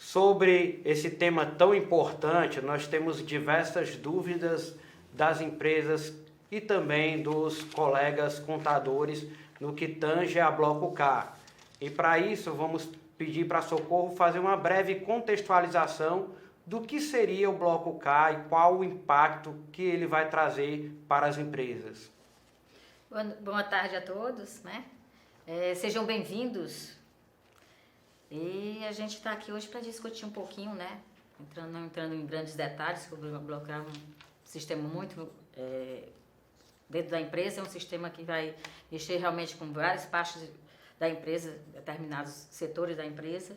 Sobre esse tema tão importante, nós temos diversas dúvidas das empresas e também dos colegas contadores no que tange a Bloco K. E para isso, vamos pedir para Socorro fazer uma breve contextualização do que seria o Bloco K e qual o impacto que ele vai trazer para as empresas. Boa tarde a todos, né? Sejam bem-vindos. E a gente está aqui hoje para discutir um pouquinho, né? Não entrando em grandes detalhes, sobre o Bloco K é um sistema muito dentro da empresa, é um sistema que vai mexer realmente com várias partes da empresa, determinados setores da empresa.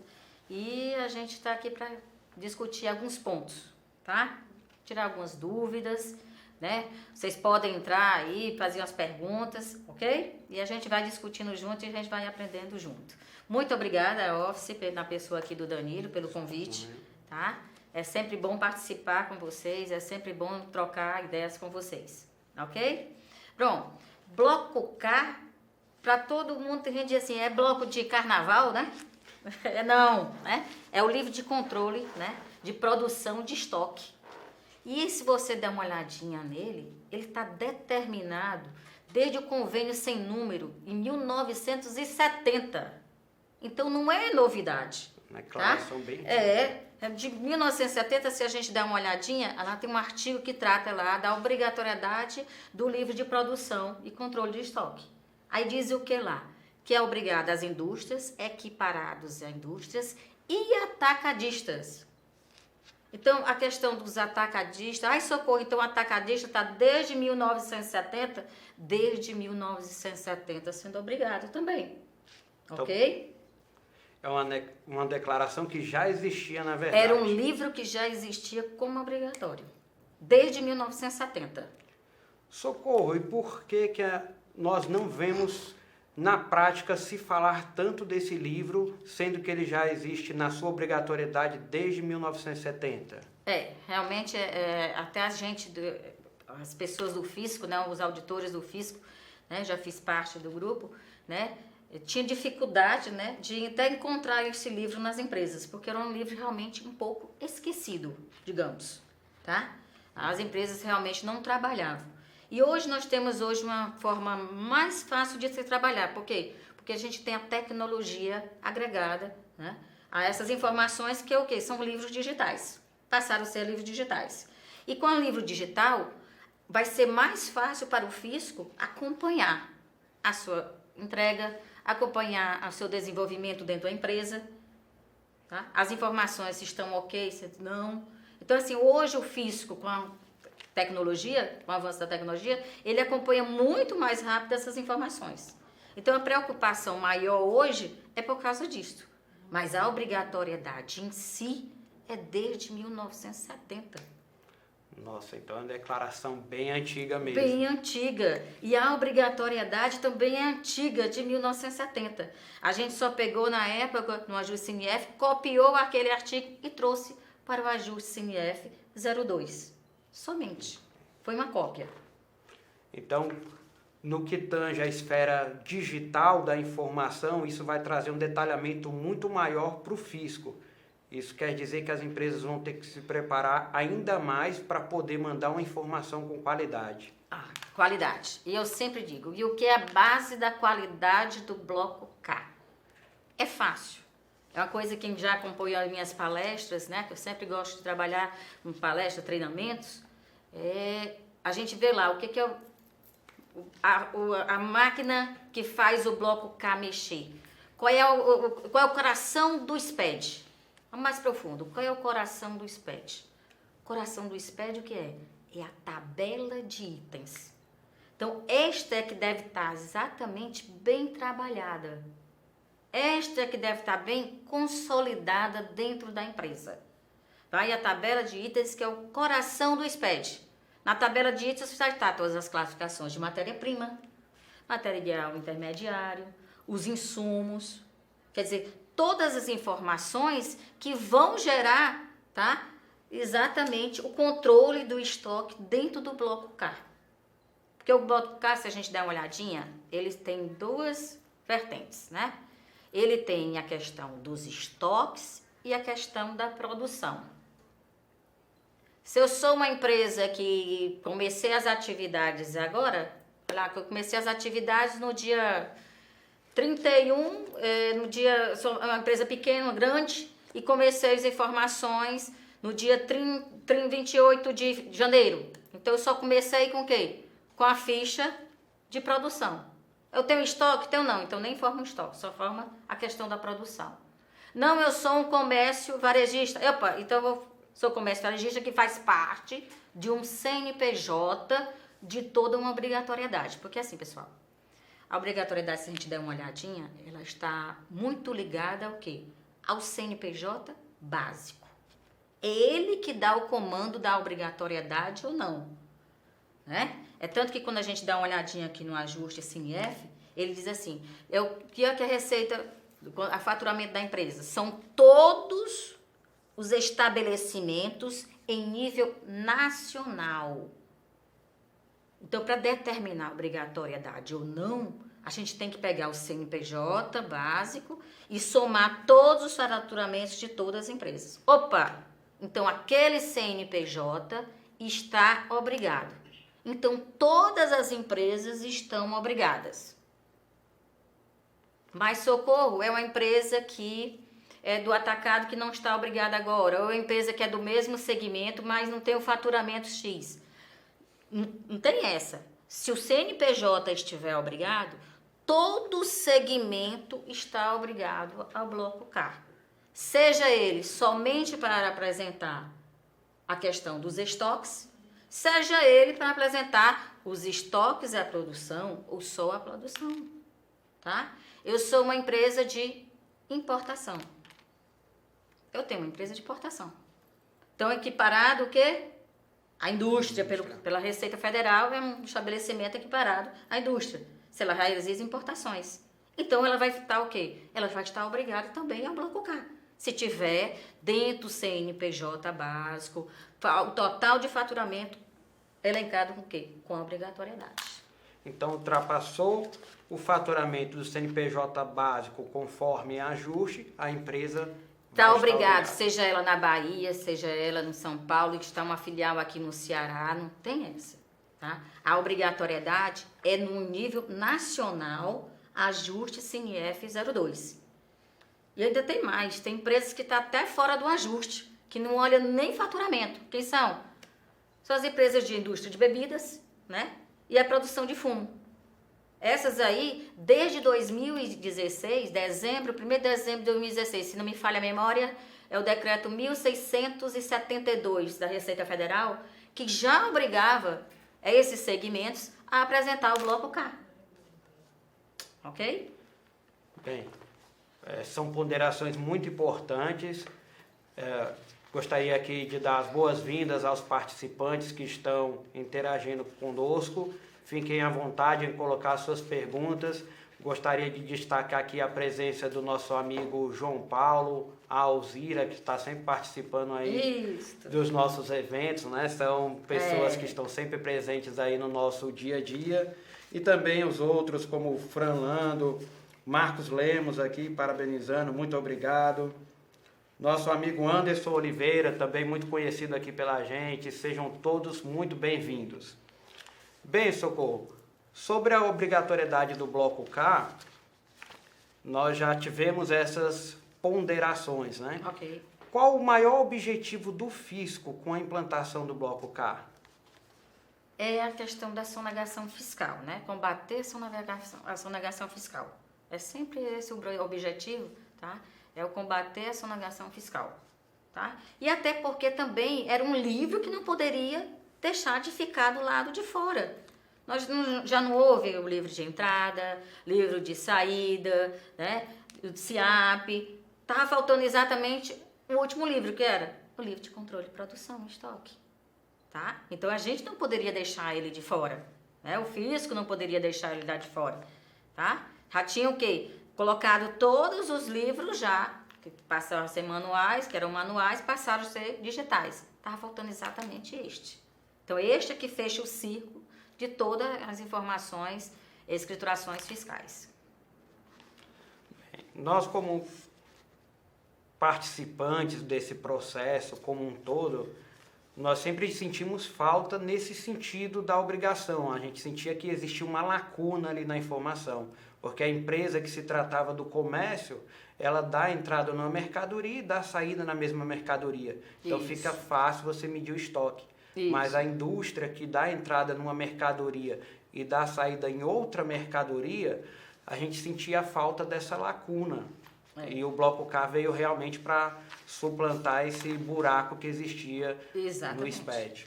E a gente está aqui para discutir alguns pontos, tá? Tirar algumas dúvidas, né? Vocês podem entrar aí, fazer as perguntas, ok? E a gente vai discutindo junto e a gente vai aprendendo junto. Muito obrigada, Office, na pessoa aqui do Danilo, pelo convite, tá? É sempre bom participar com vocês, é sempre bom trocar ideias com vocês, ok? Pronto, Bloco K, para todo mundo, tem gente que diz assim, é bloco de carnaval, né? Não, né? É o livro de controle, né? De produção de estoque. E se você der uma olhadinha nele, ele está determinado desde o convênio sem número, em 1970. Então, não é novidade. Uma declaração tá? bem De 1970, se a gente der uma olhadinha, ela tem um artigo que trata lá da obrigatoriedade do livro de produção e controle de estoque. Aí diz o que lá? Que é obrigado às indústrias, equiparados a indústrias e atacadistas. Então, a questão dos atacadistas... Ai, socorro, então o atacadista está desde 1970? Desde 1970 sendo obrigado também. Então, ok? É uma declaração que já existia, na verdade. Era um livro que já existia como obrigatório. Desde 1970. Socorro, e por que nós não vemos na prática se falar tanto desse livro, sendo que ele já existe na sua obrigatoriedade desde 1970? Realmente, até as pessoas do fisco, né, os auditores do fisco, né, já fiz parte do grupo, né, tinha dificuldade, né, de até encontrar esse livro nas empresas, porque era um livro realmente um pouco esquecido, digamos, tá? As empresas realmente não trabalhavam. E hoje nós temos uma forma mais fácil de se trabalhar. Por quê? Porque a gente tem a tecnologia agregada, né, a essas informações que o quê? São livros digitais. Passaram a ser livros digitais. E com o livro digital, vai ser mais fácil para o fisco acompanhar a sua entrega, acompanhar o seu desenvolvimento dentro da empresa. Tá? As informações se estão ok, se não. Então, assim, hoje o fisco, com a tecnologia, com o avanço da tecnologia, ele acompanha muito mais rápido essas informações. Então, a preocupação maior hoje é por causa disso. Mas a obrigatoriedade em si é desde 1970. Nossa, então é uma declaração bem antiga mesmo. Bem antiga. E a obrigatoriedade também é antiga, de 1970. A gente só pegou na época, no ajuste CNF, copiou aquele artigo e trouxe para o ajuste CNF 02. Somente. Foi uma cópia. Então, no que tange a esfera digital da informação, isso vai trazer um detalhamento muito maior para o fisco. Isso quer dizer que as empresas vão ter que se preparar ainda mais para poder mandar uma informação com qualidade. Qualidade. E eu sempre digo, e o que é a base da qualidade do Bloco K? É fácil. É uma coisa que já acompanhou as minhas palestras, né? Que eu sempre gosto de trabalhar com palestras, treinamentos. A gente vê lá o que é a máquina que faz o Bloco K mexer. Qual é o coração do SPED? Mais profundo, qual é o coração do SPED? O coração do SPED o que é? É a tabela de itens. Então, esta é que deve estar exatamente bem trabalhada. Esta é que deve estar bem consolidada dentro da empresa. Vai a tabela de itens, que é o coração do SPED. Na tabela de itens vai estar todas as classificações de matéria-prima, material intermediário, os insumos, quer dizer, todas as informações que vão gerar, tá, exatamente o controle do estoque dentro do Bloco K. Porque o Bloco K, se a gente der uma olhadinha, ele tem duas vertentes, né? Ele tem a questão dos estoques e a questão da produção. Se eu sou uma empresa que comecei as atividades agora, lá que eu comecei as atividades no dia 31, sou uma empresa pequena, grande, e comecei as informações no dia 28 de janeiro. Então eu só comecei com o quê? Com a ficha de produção. Eu tenho estoque? Tenho não, então nem forma estoque, só forma a questão da produção. Não, eu sou um comércio varejista. Opa, então eu sou comércio varejista que faz parte de um CNPJ de toda uma obrigatoriedade. Porque assim, pessoal, a obrigatoriedade, se a gente der uma olhadinha, ela está muito ligada ao quê? Ao CNPJ básico. É ele que dá o comando da obrigatoriedade ou não, né? É tanto que quando a gente dá uma olhadinha aqui no ajuste CNF, ele diz assim, o que é a receita, a faturamento da empresa? São todos os estabelecimentos em nível nacional. Então, para determinar a obrigatoriedade ou não, a gente tem que pegar o CNPJ básico e somar todos os faturamentos de todas as empresas. Opa! Então, aquele CNPJ está obrigado. Então, todas as empresas estão obrigadas. Mas Socorro é uma empresa que é do atacado que não está obrigada agora. Ou é uma empresa que é do mesmo segmento, mas não tem o faturamento X. Não tem essa. Se o CNPJ estiver obrigado, todo segmento está obrigado ao bloco K. Seja ele somente para apresentar a questão dos estoques, seja ele para apresentar os estoques e a produção, ou só a produção, tá? Eu sou uma empresa de importação. Eu tenho uma empresa de exportação. Então, equiparado o quê? A indústria, pela Receita Federal, é um estabelecimento equiparado à indústria. Se ela realiza importações. Então, ela vai estar o quê? Ela vai estar obrigada também ao bloco K. Se tiver dentro do CNPJ básico, o total de faturamento elencado com o quê? Com a obrigatoriedade. Então, ultrapassou o faturamento do CNPJ básico conforme ajuste, a empresa está obrigado, seja ela na Bahia, seja ela no São Paulo, que está uma filial aqui no Ceará, não tem essa, tá? A obrigatoriedade é no nível nacional, ajuste CNF 02. E ainda tem mais, tem empresas que estão até fora do ajuste, que não olham nem faturamento. Quem são? São as empresas de indústria de bebidas, né? E a produção de fumo. Essas aí, desde 2016, 1º de dezembro de 2016, se não me falha a memória, é o decreto 1672 da Receita Federal, que já obrigava esses segmentos a apresentar o bloco K. Ok? Bem, são ponderações muito importantes. Gostaria aqui de dar as boas-vindas aos participantes que estão interagindo conosco. Fiquem à vontade em colocar suas perguntas. Gostaria de destacar aqui a presença do nosso amigo João Paulo, a Alzira, que está sempre participando aí dos nossos eventos, né? São pessoas que estão sempre presentes aí no nosso dia a dia. E também os outros, como o Fran Lando, Marcos Lemos aqui, parabenizando, muito obrigado. Nosso amigo Anderson Oliveira, também muito conhecido aqui pela gente. Sejam todos muito bem-vindos. Bem, Socorro, sobre a obrigatoriedade do bloco K, nós já tivemos essas ponderações, né? Ok. Qual o maior objetivo do fisco com a implantação do bloco K? É a questão da sonegação fiscal, né? Combater a sonegação fiscal. É sempre esse o objetivo, tá? É o combater a sonegação fiscal, tá? E até porque também era um livro que não poderia deixar de ficar do lado de fora. Já não houve o livro de entrada, livro de saída, né? O CIAP. Estava faltando exatamente o último livro, que era o livro de controle de produção e estoque. Tá? Então, a gente não poderia deixar ele de fora. Né? O fisco não poderia deixar ele lá de fora. Tá? Já tinha o quê? Colocado todos os livros já, que passaram a ser manuais, que eram manuais, passaram a ser digitais. Estava faltando exatamente este. Então, este é que fecha o círculo de todas as informações, escriturações fiscais. Nós, como participantes desse processo como um todo, nós sempre sentimos falta nesse sentido da obrigação. A gente sentia que existia uma lacuna ali na informação, porque a empresa que se tratava do comércio, ela dá entrada numa mercadoria e dá saída na mesma mercadoria. Então fica fácil você medir o estoque. Mas a indústria que dá entrada numa mercadoria e dá saída em outra mercadoria, a gente sentia a falta dessa lacuna. E o Bloco K veio realmente para suplantar esse buraco que existia no SPED.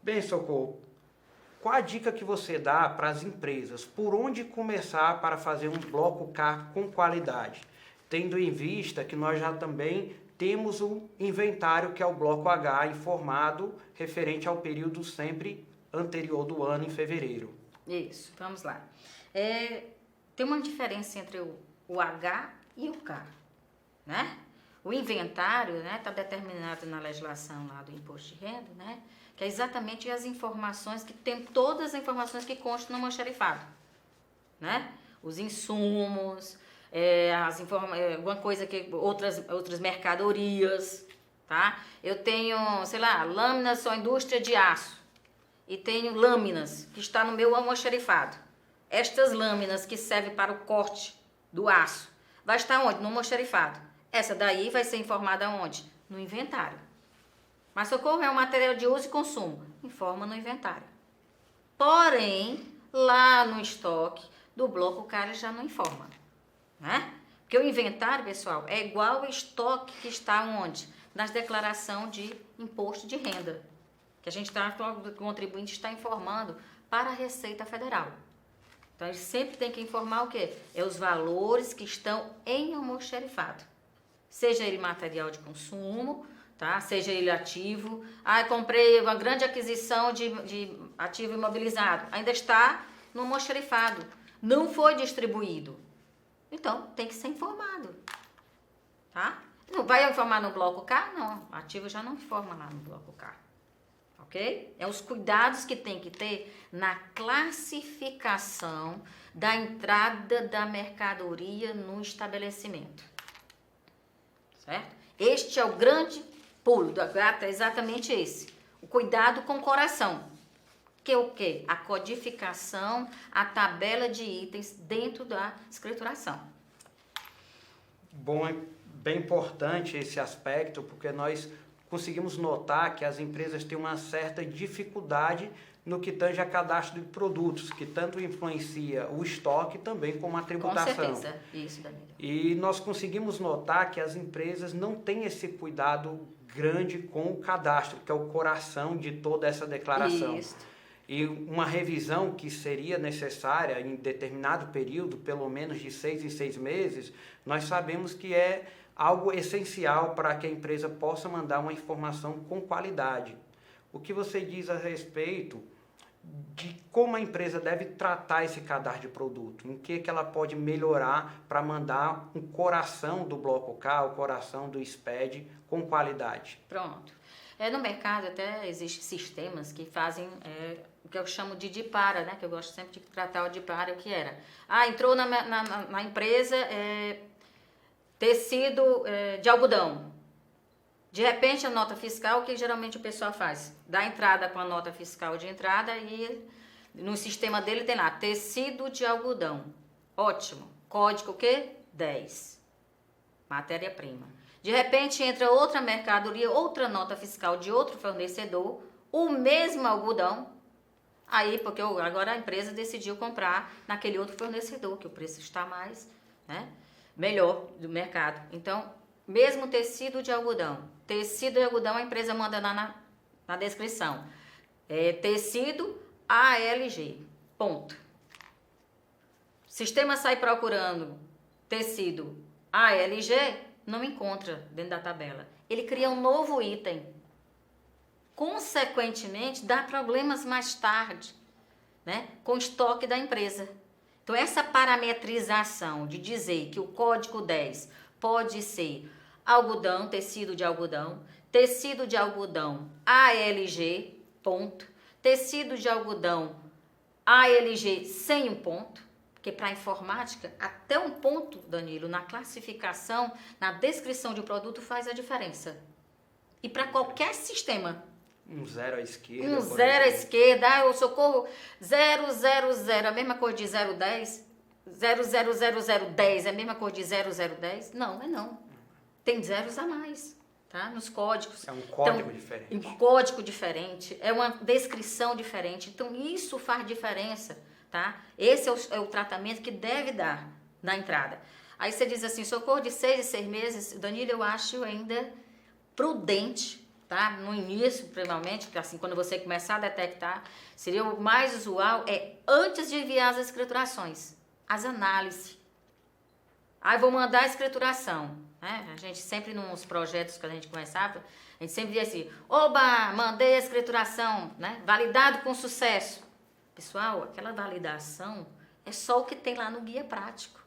Bem, Socorro, qual a dica que você dá para as empresas? Por onde começar para fazer um Bloco K com qualidade? Tendo em vista que nós já também temos o inventário, que é o Bloco H, informado referente ao período sempre anterior do ano, em fevereiro. Isso, vamos lá. Tem uma diferença entre o H e o K, né? O inventário, né, está determinado na legislação lá do imposto de renda, né? Que é exatamente as informações que tem, todas as informações que constam no almoxarifado, né? Os insumos, alguma coisa que outras mercadorias, tá? Eu tenho, sei lá, lâminas, sou indústria de aço e tenho lâminas que está no meu almoxarifado. Estas lâminas que servem para o corte do aço vai estar onde? No almoxarifado. Essa daí vai ser informada onde? No inventário. Mas Socorro é um material de uso e consumo. Informa no inventário. Porém, lá no estoque do Bloco K já não informa, né? Porque o inventário, pessoal, é igual ao estoque que está onde? Nas declarações de imposto de renda. Que a gente está, o contribuinte está informando para a Receita Federal. Então, a gente sempre tem que informar o quê? É os valores que estão em almoxarifado. Seja ele material de consumo, tá? Seja ele ativo. Comprei uma grande aquisição de ativo imobilizado. Ainda está no almoxarifado. Não foi distribuído. Então, tem que ser informado. Tá? Não vai informar no Bloco K? Não. Ativo já não informa lá no Bloco K. Ok? É os cuidados que tem que ter na classificação da entrada da mercadoria no estabelecimento. Certo? Este é o grande pulo da gata, é exatamente esse. O cuidado com o coração. Que é o quê? A codificação, a tabela de itens dentro da escrituração. Bom, é bem importante esse aspecto, porque nós conseguimos notar que as empresas têm uma certa dificuldade no que tange a cadastro de produtos, que tanto influencia o estoque também como a tributação. Com certeza, isso, Danilo. E nós conseguimos notar que as empresas não têm esse cuidado grande com o cadastro, que é o coração de toda essa declaração. Isso. E uma revisão que seria necessária em determinado período, pelo menos de 6 em 6 meses, nós sabemos que é algo essencial para que a empresa possa mandar uma informação com qualidade. O que você diz a respeito de como a empresa deve tratar esse cadastro de produto? Em que ela pode melhorar para mandar um coração do Bloco K, o coração do SPED com qualidade? Pronto. No mercado até existem sistemas que fazem o que eu chamo de DIPARA, né? Que eu gosto sempre de tratar o DIPARA, o que era. Entrou na empresa tecido de algodão. De repente, a nota fiscal, o que geralmente o pessoal faz? Dá entrada com a nota fiscal de entrada e no sistema dele tem lá, tecido de algodão. Ótimo. Código o quê? 10. Matéria-prima. De repente, entra outra mercadoria, outra nota fiscal de outro fornecedor, o mesmo algodão. Aí, porque agora a empresa decidiu comprar naquele outro fornecedor, que o preço está mais, né, melhor do mercado. Então, mesmo tecido de algodão. Tecido de algodão, a empresa manda lá na descrição. Tecido ALG. Ponto. O sistema sai procurando tecido ALG, não encontra dentro da tabela. Ele cria um novo item. Consequentemente, dá problemas mais tarde, né, com o estoque da empresa. Então, essa parametrização de dizer que o código 10 pode ser algodão, tecido de algodão ALG, ponto, tecido de algodão ALG sem um ponto, Porque para a informática, até um ponto, Danilo, na classificação, na descrição de um produto faz a diferença. E para qualquer sistema. Um 0 à esquerda. Um 0 à esquerda, o socorro 000, a mesma coisa de 010. 00010 é a mesma coisa de 0010? Não, é não. Tem zeros a mais, tá? Nos códigos. É um código diferente. Um código diferente, é uma descrição diferente. Então, isso faz diferença, tá? Esse é o tratamento que deve dar na entrada. Aí você diz assim, socorro de 6 em 6 meses, Danilo, eu acho ainda prudente, tá? No início, primeiramente, assim, quando você começar a detectar, seria o mais usual, antes de enviar as escriturações, as análises. Aí vou mandar a escrituração, né? A gente sempre, nos projetos que a gente começava, a gente sempre dizia assim, oba, mandei a escrituração, né? Validado com sucesso. Pessoal, aquela validação é só o que tem lá no guia prático.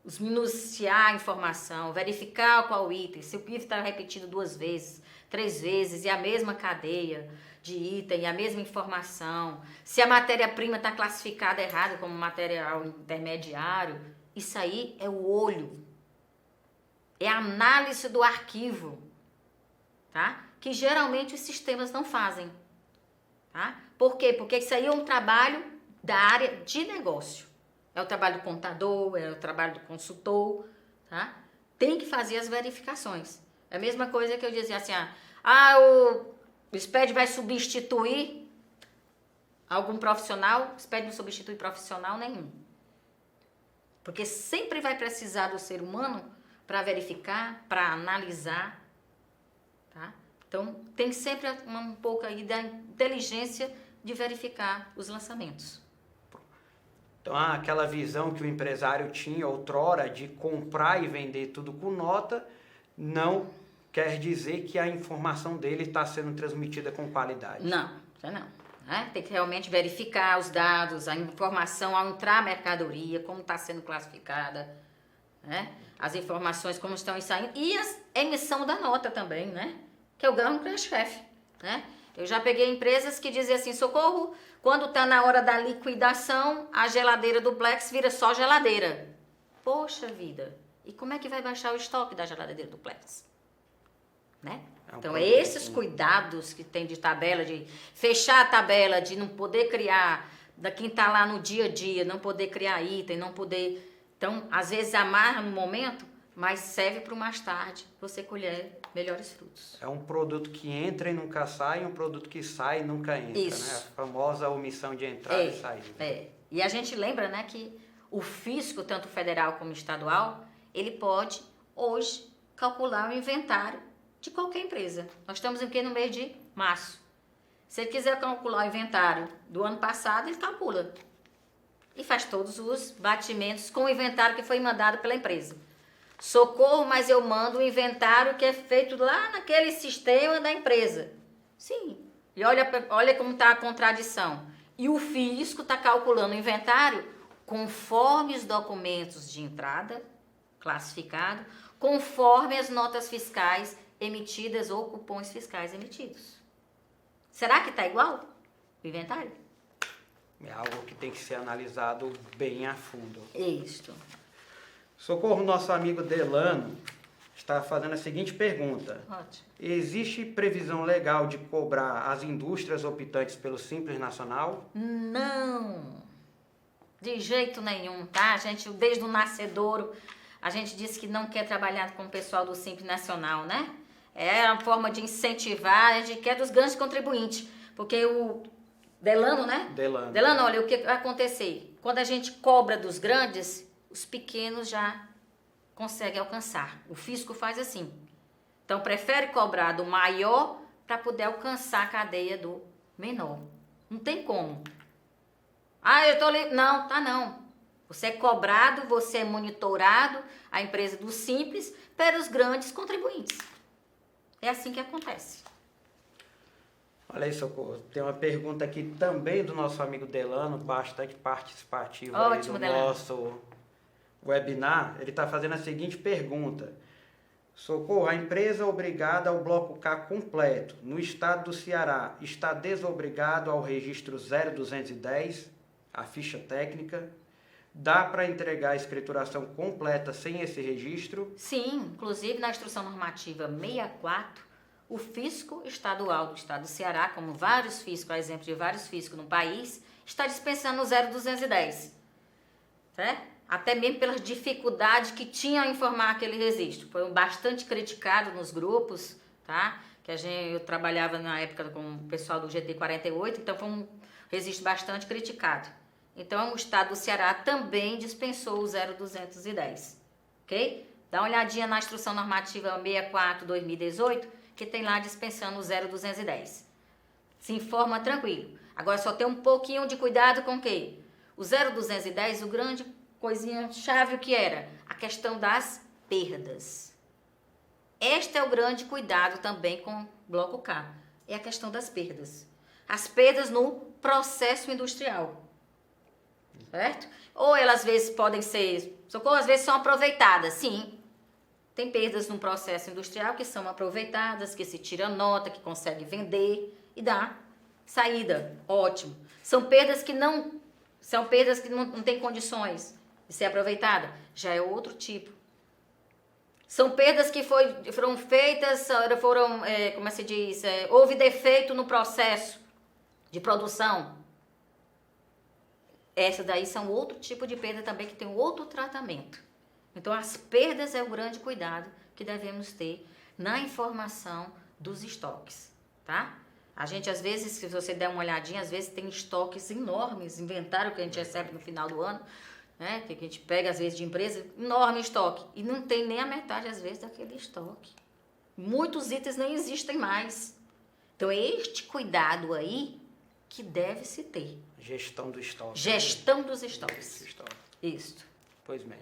Os minuciar a informação, verificar qual item, se o item está repetido 2 vezes, 3 vezes, e a mesma cadeia de item, a mesma informação, se a matéria-prima está classificada errada como material intermediário, isso aí é o olho, é a análise do arquivo, tá? Que geralmente os sistemas não fazem, tá? Por quê? Porque isso aí é um trabalho da área de negócio. É o trabalho do contador, é o trabalho do consultor, tá? Tem que fazer as verificações. É a mesma coisa que eu dizia assim, o SPED vai substituir algum profissional? O SPED não substitui profissional nenhum. Porque sempre vai precisar do ser humano para verificar, para analisar, tá? Então, tem sempre um pouco aí da inteligência de verificar os lançamentos. Então, aquela visão que o empresário tinha outrora de comprar e vender tudo com nota, não quer dizer que a informação dele está sendo transmitida com qualidade. Não, já não. Né? Tem que realmente verificar os dados, a informação ao entrar a mercadoria, como está sendo classificada, né? As informações como estão saindo e a emissão da nota também, né? Que é o carro-chefe, né? Eu já peguei empresas que diziam assim, socorro, quando está na hora da liquidação, a geladeira do Plex vira só geladeira. Poxa vida, e como é que vai baixar o estoque da geladeira do Plex? Né? Então, esses cuidados que tem de tabela, de fechar a tabela, de não poder criar, da quem está lá no dia a dia, não poder criar item, não poder... Então, às vezes amarra no momento, mas serve para o mais tarde você colher melhores frutos. É um produto que entra e nunca sai, e um produto que sai e nunca entra, isso. Né? A famosa omissão de entrada e saída. E a gente lembra, né, que o fisco, tanto federal como estadual, ele pode, hoje, calcular o inventário de qualquer empresa. Nós estamos aqui no mês de março. Se ele quiser calcular o inventário do ano passado, ele calcula. E faz todos os batimentos com o inventário que foi mandado pela empresa. Socorro, mas eu mando o inventário que é feito lá naquele sistema da empresa. Sim. E olha como está a contradição. E o fisco está calculando o inventário conforme os documentos de entrada, classificado, conforme as notas fiscais emitidas ou cupons fiscais emitidos. Será que está igual o inventário? É algo que tem que ser analisado bem a fundo. Isso. Socorro, nosso amigo Delano está fazendo a seguinte pergunta. Ótimo. Existe previsão legal de cobrar as indústrias optantes pelo Simples Nacional? Não. De jeito nenhum, tá? A gente, desde o nascedouro, a gente disse que não quer trabalhar com o pessoal do Simples Nacional, né? É uma forma de incentivar, a gente quer dos grandes contribuintes. Porque o Delano, né? Delano, olha, o que vai acontecer? Quando a gente cobra dos grandes, os pequenos já conseguem alcançar. O fisco faz assim. Então, prefere cobrar do maior para poder alcançar a cadeia do menor. Não tem como. Eu tô ali. Não, tá não. Você é cobrado, você é monitorado, a empresa do Simples, pelos grandes contribuintes. É assim que acontece. Olha aí, Socorro, tem uma pergunta aqui também do nosso amigo Delano, bastante participativo. Ótimo, aí no Delano. nosso webinar. Ele está fazendo a seguinte pergunta. Socorro, a empresa obrigada ao bloco K completo no estado do Ceará está desobrigado ao registro 0210, a ficha técnica, Dá para entregar a escrituração completa sem esse registro? Sim, inclusive na Instrução Normativa 64, o fisco estadual do estado do Ceará, como vários fiscos, a exemplo de vários fiscos no país, está dispensando o 0210, certo? Até mesmo pelas dificuldades que tinham a informar aquele registro. Foi bastante criticado nos grupos, tá? Eu trabalhava na época com o pessoal do GT 48, então foi um registro bastante criticado. Então, o estado do Ceará também dispensou o 0210, ok? Dá uma olhadinha na Instrução Normativa 64/2018, que tem lá dispensando o 0210. Se informa tranquilo. Agora, só tem um pouquinho de cuidado com o quê? O 0210, o grande coisinha chave o que era? A questão das perdas. Este é o grande cuidado também com o bloco K. É a questão das perdas. As perdas no processo industrial. Certo? Ou elas às vezes podem ser, às vezes são aproveitadas, sim. Tem perdas no processo industrial que são aproveitadas, que se tira nota, que consegue vender e dá saída. Ótimo. São perdas que não têm condições de ser aproveitada. Já é outro tipo. São perdas que foram feitas, como se diz, houve defeito no processo de produção. Essas daí são outro tipo de perda também que tem outro tratamento. Então, as perdas é o grande cuidado que devemos ter na informação dos estoques, tá? A gente, às vezes, se você der uma olhadinha, às vezes tem estoques enormes, inventário que a gente recebe no final do ano, né? Que a gente pega, às vezes, de empresa, enorme estoque. E não tem nem a metade, às vezes, daquele estoque. Muitos itens nem existem mais. Então, é este cuidado aí que deve se ter. Gestão do estoque. Gestão dos estoques. Isso. Pois bem.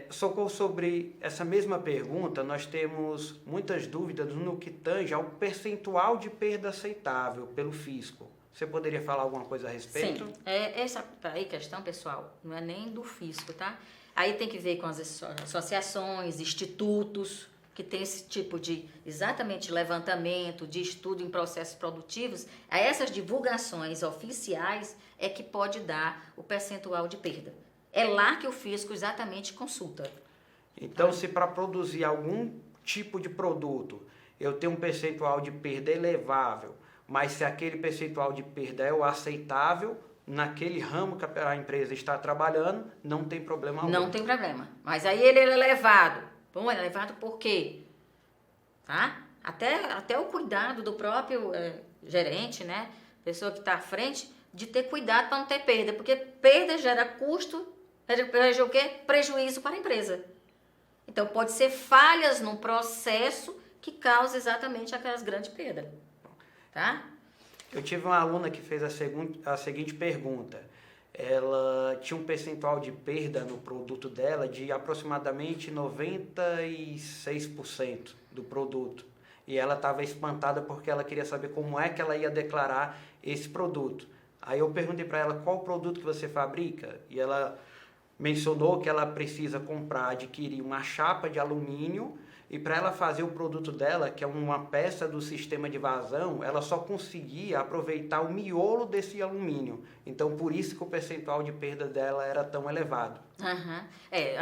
Socorro, sobre essa mesma pergunta, nós temos muitas dúvidas no que tange ao percentual de perda aceitável pelo fisco. Você poderia falar alguma coisa a respeito? Sim. Essa aí questão, pessoal, não é nem do fisco, tá? Aí tem que ver com as associações, institutos, que tem esse tipo de, exatamente, levantamento, de estudo em processos produtivos. A essas divulgações oficiais é que pode dar o percentual de perda. É lá que o fisco exatamente consulta. Então, se para produzir algum tipo de produto eu tenho um percentual de perda elevável, mas se aquele percentual de perda é o aceitável, naquele ramo que a empresa está trabalhando, não tem problema algum. Não tem problema. Mas aí ele é elevado. Bom, é elevado por quê? Tá? Até o cuidado do próprio gerente, né? Pessoa que está à frente, de ter cuidado para não ter perda. Porque perda gera custo, gera o quê? Prejuízo para a empresa. Então, pode ser falhas no processo que causam exatamente aquelas grandes perdas. Tá? Eu tive uma aluna que fez a seguinte pergunta. Ela tinha um percentual de perda no produto dela de aproximadamente 96% do produto. E ela estava espantada porque ela queria saber como é que ela ia declarar esse produto. Aí eu perguntei para ela qual produto que você fabrica, e ela mencionou que ela precisa adquirir uma chapa de alumínio, e para ela fazer o produto dela, que é uma peça do sistema de vazão, ela só conseguia aproveitar o miolo desse alumínio. Então, por isso que o percentual de perda dela era tão elevado. Uhum.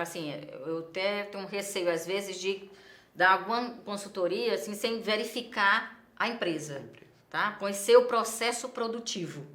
Assim, eu até tenho um receio, às vezes, de dar alguma consultoria, assim, sem verificar a empresa, tá? Conhecer o processo produtivo,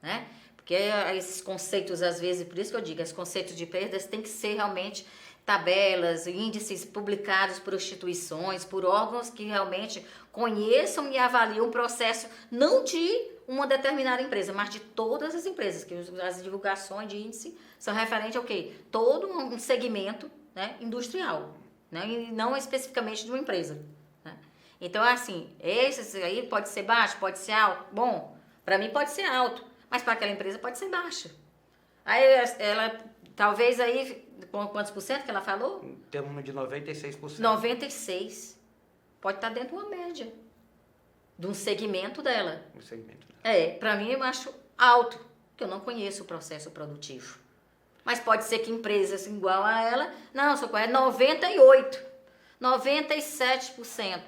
né? Porque esses conceitos, às vezes, por isso que eu digo, os conceitos de perdas têm que ser realmente tabelas, índices publicados por instituições, por órgãos que realmente conheçam e avaliam o processo, não de uma determinada empresa, mas de todas as empresas, que as divulgações de índice são referentes ao quê? Todo um segmento, né, industrial, né, e não especificamente de uma empresa. Né? Então, assim, esses aí pode ser baixo, pode ser alto. Bom, para mim pode ser alto, mas para aquela empresa pode ser baixo. Aí ela, talvez aí, quantos por cento que ela falou? Em termos de 96%. 96%. Pode estar dentro de uma média. De um segmento dela. Um segmento, né? Para mim eu acho alto, porque eu não conheço o processo produtivo. Mas pode ser que empresas igual a ela, não, Socorro, é 98%, 97%.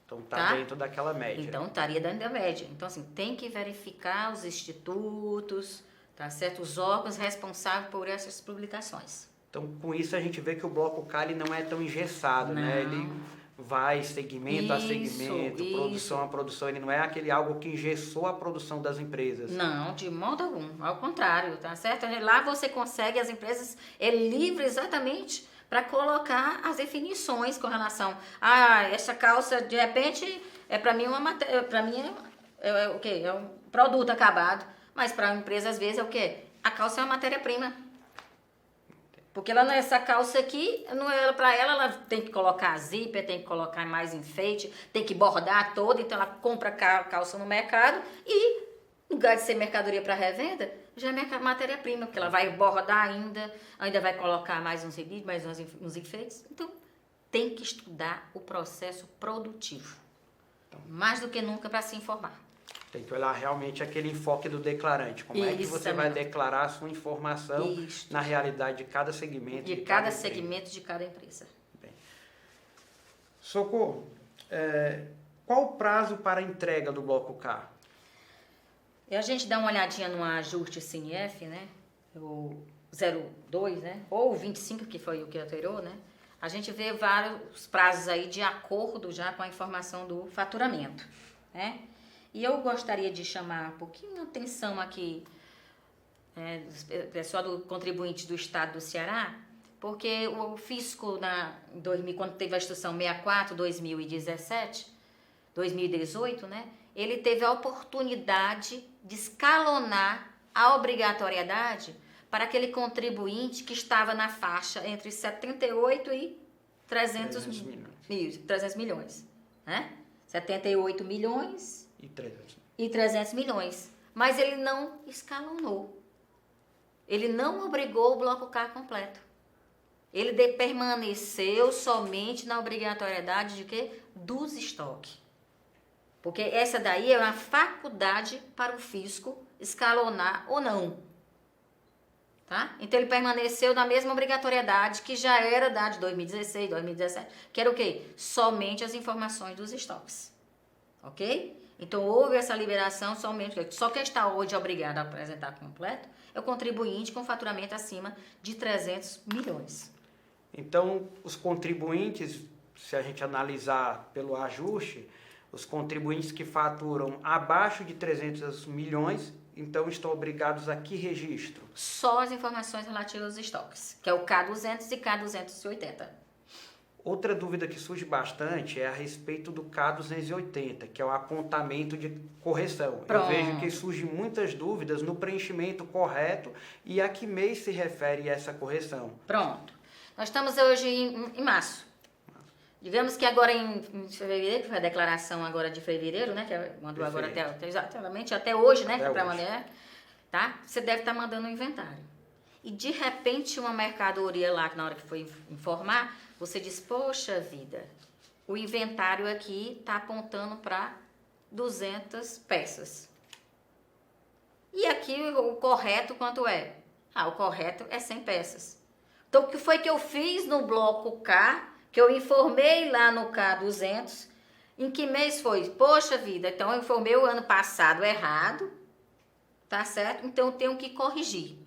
Então tá dentro daquela média. Então estaria dentro da média. Então, assim, tem que verificar os institutos, tá certo? Os órgãos responsáveis por essas publicações. Então, com isso a gente vê que o bloco K ele não é tão engessado, né? Ele vai segmento a segmento, produção a produção, ele não é aquele algo que engessou a produção das empresas. Não, de modo algum, ao contrário, tá certo? Lá você consegue, as empresas, é livre exatamente para colocar as definições com relação a essa calça, de repente, é para mim uma matéria, para mim é o quê? É um produto acabado, mas para a empresa às vezes é o quê? A calça é uma matéria-prima. Porque ela essa calça aqui, não é para ela tem que colocar zíper, tem que colocar mais enfeite, tem que bordar toda, então ela compra a calça no mercado e, no lugar de ser mercadoria para revenda, já é matéria-prima, porque ela vai bordar ainda vai colocar mais uns ribis, mais uns enfeites. Então, tem que estudar o processo produtivo, mais do que nunca para se informar. Tem que olhar realmente aquele enfoque do declarante. Como é que você vai declarar a sua informação na realidade de cada segmento. De cada segmento de cada empresa. Bem. Socorro, qual o prazo para a entrega do bloco K? E a gente dá uma olhadinha no ajuste CNF, né? O 02, né? Ou o 25, que foi o que alterou, né? A gente vê vários prazos aí de acordo já com a informação do faturamento, né? E eu gostaria de chamar um pouquinho a atenção aqui, pessoal do contribuinte do estado do Ceará, porque o fisco, quando teve a instrução 64/2017, né, ele teve a oportunidade de escalonar a obrigatoriedade para aquele contribuinte que estava na faixa entre 78 e 300 milhões. Né? 78 milhões... E 300 milhões. Mas ele não escalonou. Ele não obrigou o bloco K completo. Ele permaneceu somente na obrigatoriedade de quê? Dos estoques. Porque essa daí é uma faculdade para o fisco escalonar ou não. Tá? Então ele permaneceu na mesma obrigatoriedade que já era da de 2016, 2017, que era o quê? Somente as informações dos estoques. Ok? Então, houve essa liberação somente. Só quem está hoje obrigado a apresentar completo é o contribuinte com faturamento acima de 300 milhões. Então, os contribuintes, se a gente analisar pelo ajuste, os contribuintes que faturam abaixo de 300 milhões, então estão obrigados a que registro? Só as informações relativas aos estoques, que é o K200 e K280. Outra dúvida que surge bastante é a respeito do K280, que é o apontamento de correção. Pronto. Eu vejo que surgem muitas dúvidas no preenchimento correto e a que mês se refere essa correção. Pronto. Nós estamos hoje em março. Digamos que agora em fevereiro, que foi a declaração agora de fevereiro, né? Que mandou agora exatamente até hoje, né? Para mandar, tá? Você deve estar mandando um inventário. E de repente uma mercadoria lá, na hora que foi informar, você diz, poxa vida, o inventário aqui está apontando para 200 peças. E aqui o correto quanto é? O correto é 100 peças. Então, o que foi que eu fiz no bloco K, que eu informei lá no K200, em que mês foi? Poxa vida, então eu informei o ano passado errado, tá certo? Então, eu tenho que corrigir.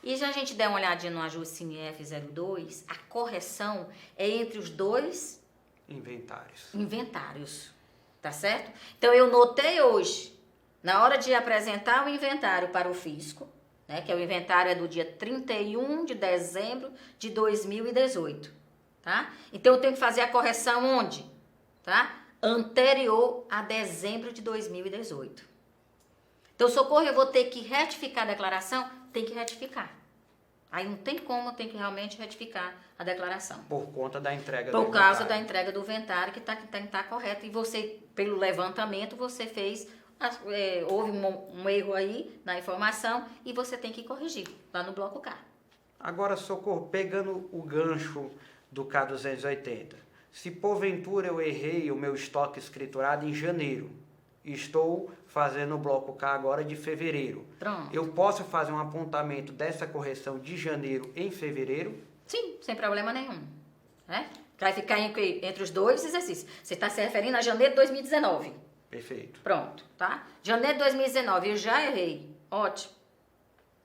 E já a gente der uma olhadinha no ajuste CNF 02, a correção é entre os dois inventários, tá certo? Então, eu notei hoje, na hora de apresentar o inventário para o fisco, né, que é o inventário é do dia 31 de dezembro de 2018, tá? Então, eu tenho que fazer a correção onde? Tá? Anterior a dezembro de 2018. Então, socorro, eu vou ter que retificar a declaração? Tem que retificar. Aí não tem como, tem que realmente retificar a declaração. Por conta da entrega do inventário. Por causa da entrega do inventário, que tem que estar correto. E você, pelo levantamento, você fez, houve um erro aí na informação e você tem que corrigir lá no bloco K. Agora, socorro, pegando o gancho do K280, se porventura eu errei o meu estoque escriturado em janeiro, estou fazendo o bloco K agora de fevereiro. Pronto. Eu posso fazer um apontamento dessa correção de janeiro em fevereiro? Sim, sem problema nenhum. Né? Vai ficar entre os dois exercícios. Você está se referindo a janeiro de 2019. Perfeito. Pronto, tá? Janeiro de 2019, eu já errei. Ótimo.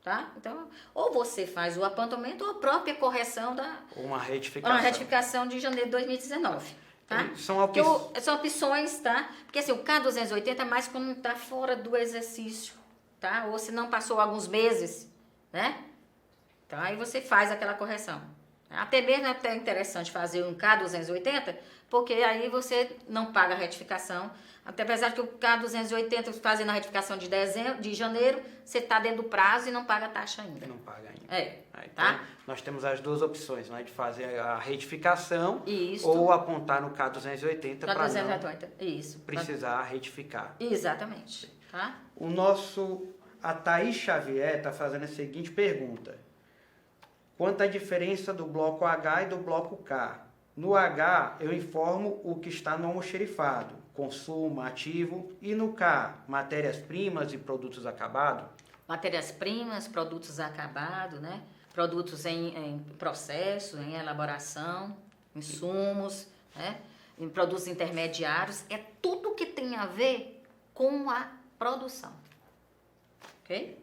tá? Então, ou você faz o apontamento ou a própria correção Uma retificação. uma retificação de janeiro de 2019. Tá? São opções, tá? Porque assim, o K280 é mais quando está fora do exercício, tá? Ou se não passou alguns meses, né? Então aí você faz aquela correção. Até mesmo é até interessante fazer um K280, porque aí você não paga a retificação. Até apesar que o K280 fazendo a retificação de janeiro, você está dentro do prazo e não paga a taxa ainda. Não paga ainda. Então, tá? Nós temos as duas opções, né? De fazer a retificação isso. ou apontar no K280 para não isso. precisar retificar. Exatamente. Tá? A Thaís Xavier está fazendo a seguinte pergunta. Quanto à diferença do bloco H e do bloco K? No H, eu informo o que está no almoxerifado, consumo, ativo, e no K, matérias-primas e produtos acabados? Matérias-primas, produtos acabados, né? Produtos em processo, em elaboração, insumos, né? Em produtos intermediários, é tudo que tem a ver com a produção. Ok?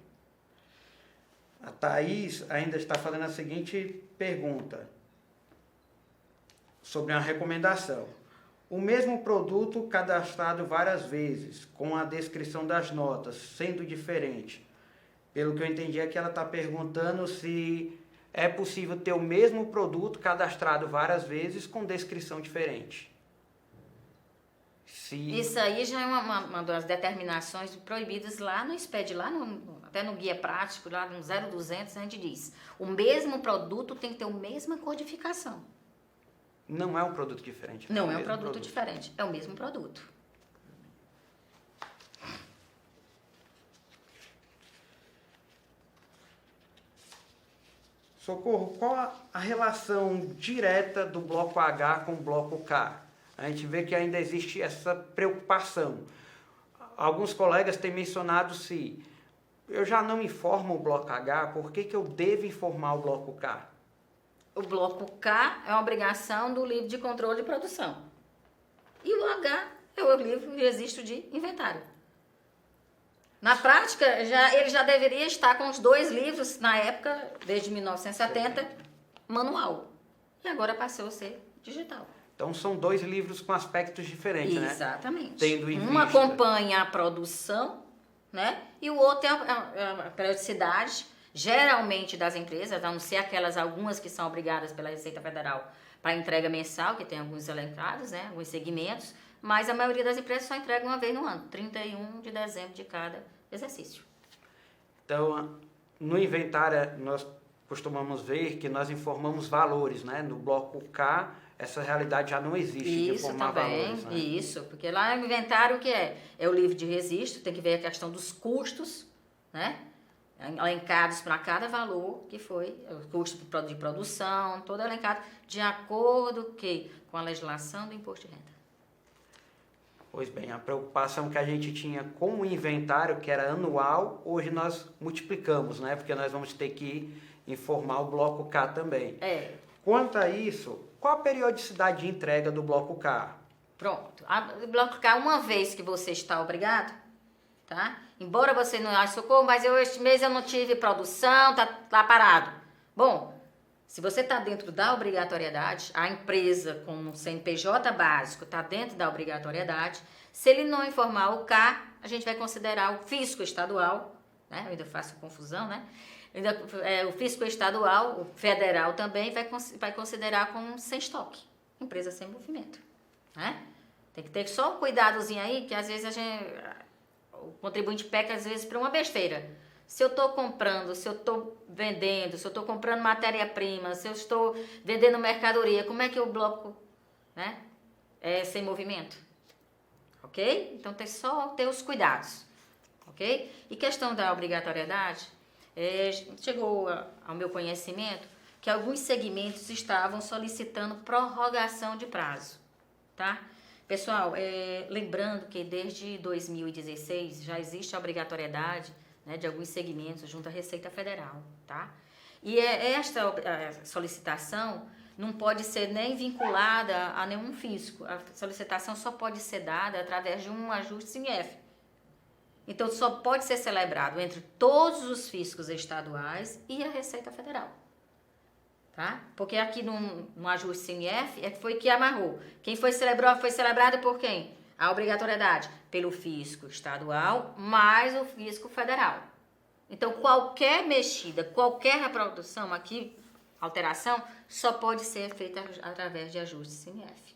A Thaís ainda está fazendo a seguinte pergunta sobre uma recomendação. O mesmo produto cadastrado várias vezes, com a descrição das notas sendo diferente. Pelo que eu entendi aqui, ela está perguntando se é possível ter o mesmo produto cadastrado várias vezes com descrição diferente. Isso aí já é uma das determinações proibidas lá no SPED, até no guia prático, lá no 0200, a gente diz, o mesmo produto tem que ter a mesma codificação. Não é um produto diferente. Não é um produto diferente, é o mesmo produto. Socorro, qual a relação direta do bloco H com o bloco K? A gente vê que ainda existe essa preocupação. Alguns colegas têm mencionado se eu já não informo o bloco H, por que eu devo informar o bloco K? O bloco K é uma obrigação do livro de controle de produção. E o H é o livro de registro de inventário. Na prática, ele já deveria estar com os dois livros, na época, desde 1970, manual. E agora passou a ser digital. Então, são dois livros com aspectos diferentes, né? Exatamente. Tendo em um vista. acompanha a produção, né? E o outro é a periodicidade, geralmente das empresas, a não ser algumas que são obrigadas pela Receita Federal para entrega mensal, que tem alguns elencados, né? Alguns segmentos, mas a maioria das empresas só entrega uma vez no ano, 31 de dezembro de cada exercício. Então, no inventário, nós costumamos ver que nós informamos valores, né? No bloco K, essa realidade já não existe de informar valores. Né? Isso, porque lá no inventário o que é? É o livro de registro, tem que ver a questão dos custos, né? Elencados para cada valor, que foi o custo de produção, todo elencado, de acordo com a legislação do imposto de renda. Pois bem, a preocupação que a gente tinha com o inventário, que era anual, hoje nós multiplicamos, né? Porque nós vamos ter que informar o bloco K também. Quanto a isso, qual a periodicidade de entrega do bloco K? Pronto. O bloco K, uma vez que você está obrigado, tá? Embora você não ache socorro, mas este mês eu não tive produção, tá parado. Bom, se você está dentro da obrigatoriedade, a empresa com um CNPJ básico está dentro da obrigatoriedade, se ele não informar o K, a gente vai considerar o fisco estadual, né? Eu ainda faço confusão, né? O fisco estadual, o federal também, vai considerar como sem estoque, empresa sem movimento. Né? Tem que ter só um cuidadozinho aí, que às vezes o contribuinte peca às vezes para uma besteira. Se eu estou comprando, se eu estou vendendo, se eu estou comprando matéria-prima, se eu estou vendendo mercadoria, como é que o bloco, né, é sem movimento? Ok? Então tem só ter os cuidados. Ok? E questão da obrigatoriedade, chegou ao meu conhecimento que alguns segmentos estavam solicitando prorrogação de prazo. Tá? Pessoal, lembrando que desde 2016 já existe a obrigatoriedade, né, de alguns segmentos junto à Receita Federal, tá? E esta solicitação não pode ser nem vinculada a nenhum fisco. A solicitação só pode ser dada através de um ajuste SINEF. Então, só pode ser celebrado entre todos os fiscos estaduais e a Receita Federal. Tá? Porque aqui no ajuste CNF foi que amarrou. Quem foi celebrado por quem? A obrigatoriedade pelo fisco estadual mais o fisco federal. Então, qualquer mexida, qualquer reprodução aqui, alteração, só pode ser feita através de ajuste CNF.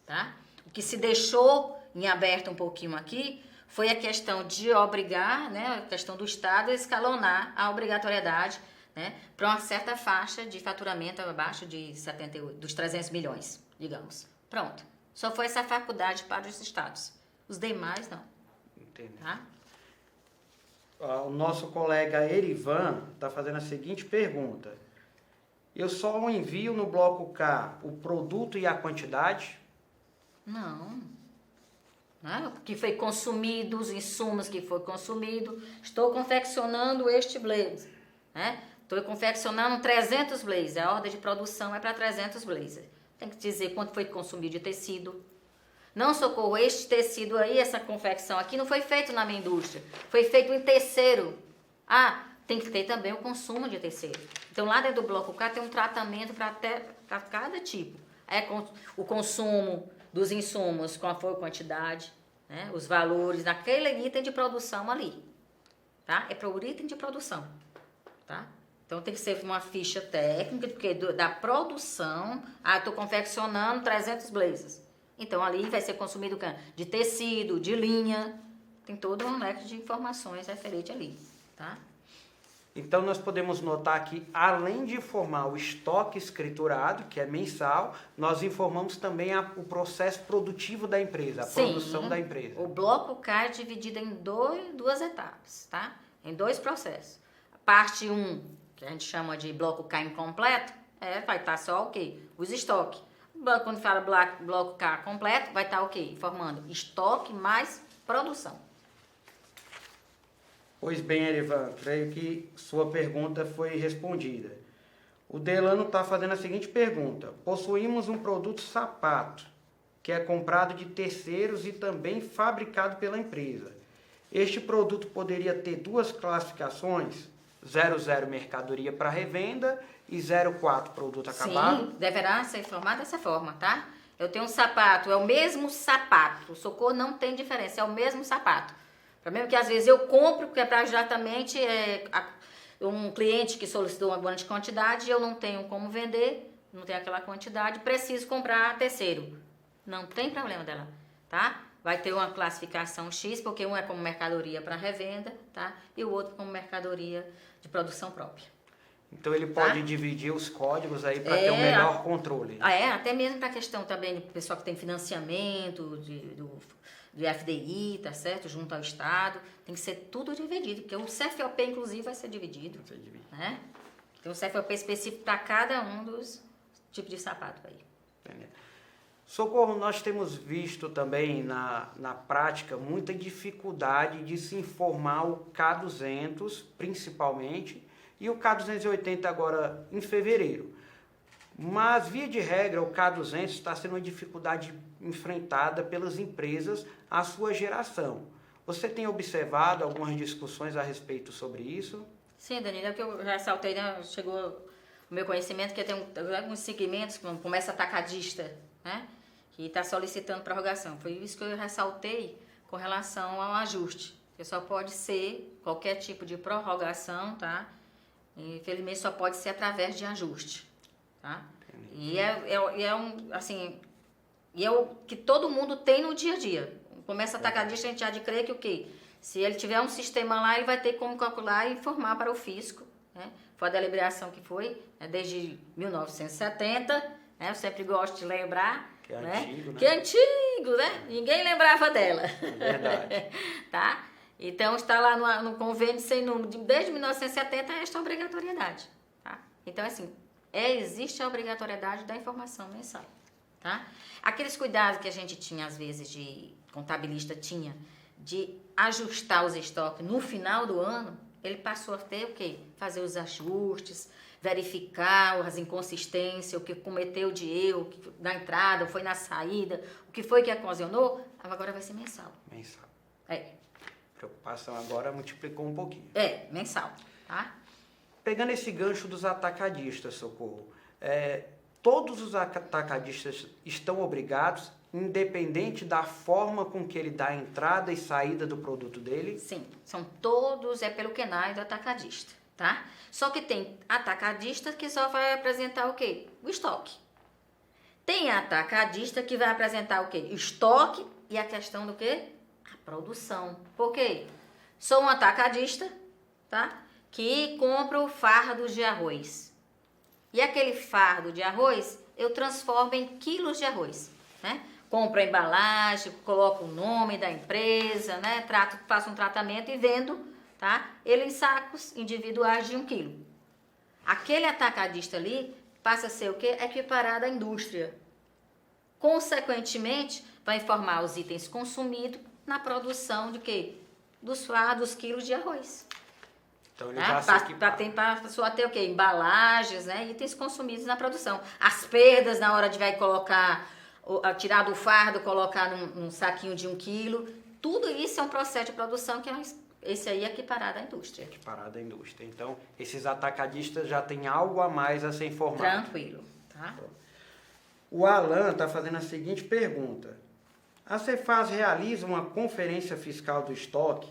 Tá? O que se deixou em aberto um pouquinho aqui foi a questão de obrigar, né, a questão do Estado a escalonar a obrigatoriedade, né, para uma certa faixa de faturamento abaixo de 78, dos 300 milhões, digamos. Pronto. Só foi essa faculdade para os estados. Os demais, não. Entendi. Tá? O nosso colega Erivan está fazendo a seguinte pergunta. Eu só envio no bloco K o produto e a quantidade? Não. Né? O que foi consumido, os insumos que foi consumido. Estou confeccionando este blazer. Né? Estou confeccionando 300 blazers. A ordem de produção é para 300 blazers. Tem que dizer quanto foi consumido de tecido. Não, Socorro, este tecido aí, essa confecção aqui, não foi feito na minha indústria. Foi feito em terceiro. Ah, tem que ter também o consumo de terceiro. Então, lá dentro do bloco K tem um tratamento para cada tipo. É o consumo dos insumos, qual foi a quantidade, né? Os valores naquele item de produção ali. Tá? É para o item de produção. Tá? Então, tem que ser uma ficha técnica, porque da produção, estou confeccionando 300 blazers. Então, ali vai ser consumido de tecido, de linha, tem todo um leque de informações referente ali, tá? Então, nós podemos notar que, além de informar o estoque escriturado, que é mensal, nós informamos também o processo produtivo da empresa, a produção da empresa. O bloco K é dividido em duas etapas, tá? Em dois processos. A parte 1, que a gente chama de bloco K incompleto, vai estar só o quê? Os estoques. Quando fala bloco K completo, vai estar o quê? Informando estoque mais produção. Pois bem, Erivan, creio que sua pergunta foi respondida. O Delano está fazendo a seguinte pergunta. Possuímos um produto sapato, que é comprado de terceiros e também fabricado pela empresa. Este produto poderia ter duas classificações? 00 mercadoria para revenda e 04 produto acabado? Sim, deverá ser informado dessa forma, tá? Eu tenho um sapato, é o mesmo sapato. O Socorro não tem diferença, é o mesmo sapato. O problema é que às vezes eu compro, porque é para exatamente um cliente que solicitou uma grande quantidade, eu não tenho como vender, não tenho aquela quantidade, preciso comprar terceiro. Não tem problema dela, tá? Vai ter uma classificação X, porque um é como mercadoria para revenda, tá? E o outro como mercadoria de produção própria. Então ele pode dividir os códigos aí para ter um melhor controle. Até mesmo para a questão também do pessoal que tem financiamento, do FDI, tá certo? Junto ao Estado, tem que ser tudo dividido, porque o CFOP, inclusive, vai ser dividido. Né? Tem um CFOP específico para cada um dos tipos de sapato aí. Entendeu? Socorro, nós temos visto também na prática muita dificuldade de se informar o K200, principalmente, e o K280 agora em fevereiro. Mas, via de regra, o K200 está sendo uma dificuldade enfrentada pelas empresas à sua geração. Você tem observado algumas discussões a respeito sobre isso? Sim, Danilo, é o que eu já ressaltei, né? Chegou o meu conhecimento que tem alguns segmentos, como começa atacadista, né? Que está solicitando prorrogação. Foi isso que eu ressaltei com relação ao ajuste. Que só pode ser qualquer tipo de prorrogação, tá? Infelizmente só pode ser através de ajuste, tá? E é o que todo mundo tem no dia a dia. Começa atacadista, a gente já de crer que o quê? Se ele tiver um sistema lá, ele vai ter como calcular e informar para o fisco, né? Foi a deliberação que foi, né? Desde 1970, né? Eu sempre gosto de lembrar. Que é né? antigo, né? Que é antigo, né? Ninguém lembrava dela. É verdade. Tá? Então, está lá no convênio sem número, desde 1970, esta obrigatoriedade. Tá? Então, assim, existe a obrigatoriedade da informação mensal. Tá? Aqueles cuidados que a gente tinha, às vezes, contabilista tinha, de ajustar os estoques no final do ano, ele passou a ter o quê? Fazer os ajustes, verificar as inconsistências, o que cometeu de erro na entrada, foi na saída, o que foi que ocasionou, agora vai ser mensal. Mensal. Preocupação agora multiplicou um pouquinho. Mensal, tá? Pegando esse gancho dos atacadistas, Socorro, todos os atacadistas estão obrigados, independente da forma com que ele dá a entrada e saída do produto dele? Sim, são todos, pelo QNAE do atacadista, tá? Só que tem atacadista que só vai apresentar o quê? O estoque. Tem atacadista que vai apresentar o quê? Estoque e a questão do quê? A produção. Por quê? Sou um atacadista, tá? Que compra o fardo de arroz. E aquele fardo de arroz, eu transformo em quilos de arroz, né? Compro a embalagem, coloco o nome da empresa, né? Faço um tratamento e vendo, tá? Ele em sacos individuais de 1 quilo. Aquele atacadista ali passa a ser o quê? Equiparado à indústria. Consequentemente, vai informar os itens consumidos na produção de quê? Dos quilos de arroz. Então ele já se Passou a ter o quê? Embalagens, né? Itens consumidos na produção. As perdas na hora de vai colocar, tirar do fardo, colocar num saquinho de 1 quilo. Tudo isso é um processo de produção que esse aí é equiparado à indústria. Equiparado à indústria. Então, esses atacadistas já têm algo a mais a ser informado. Tranquilo, tá? O Alan está fazendo a seguinte pergunta. A Cefaz realiza uma conferência fiscal do estoque,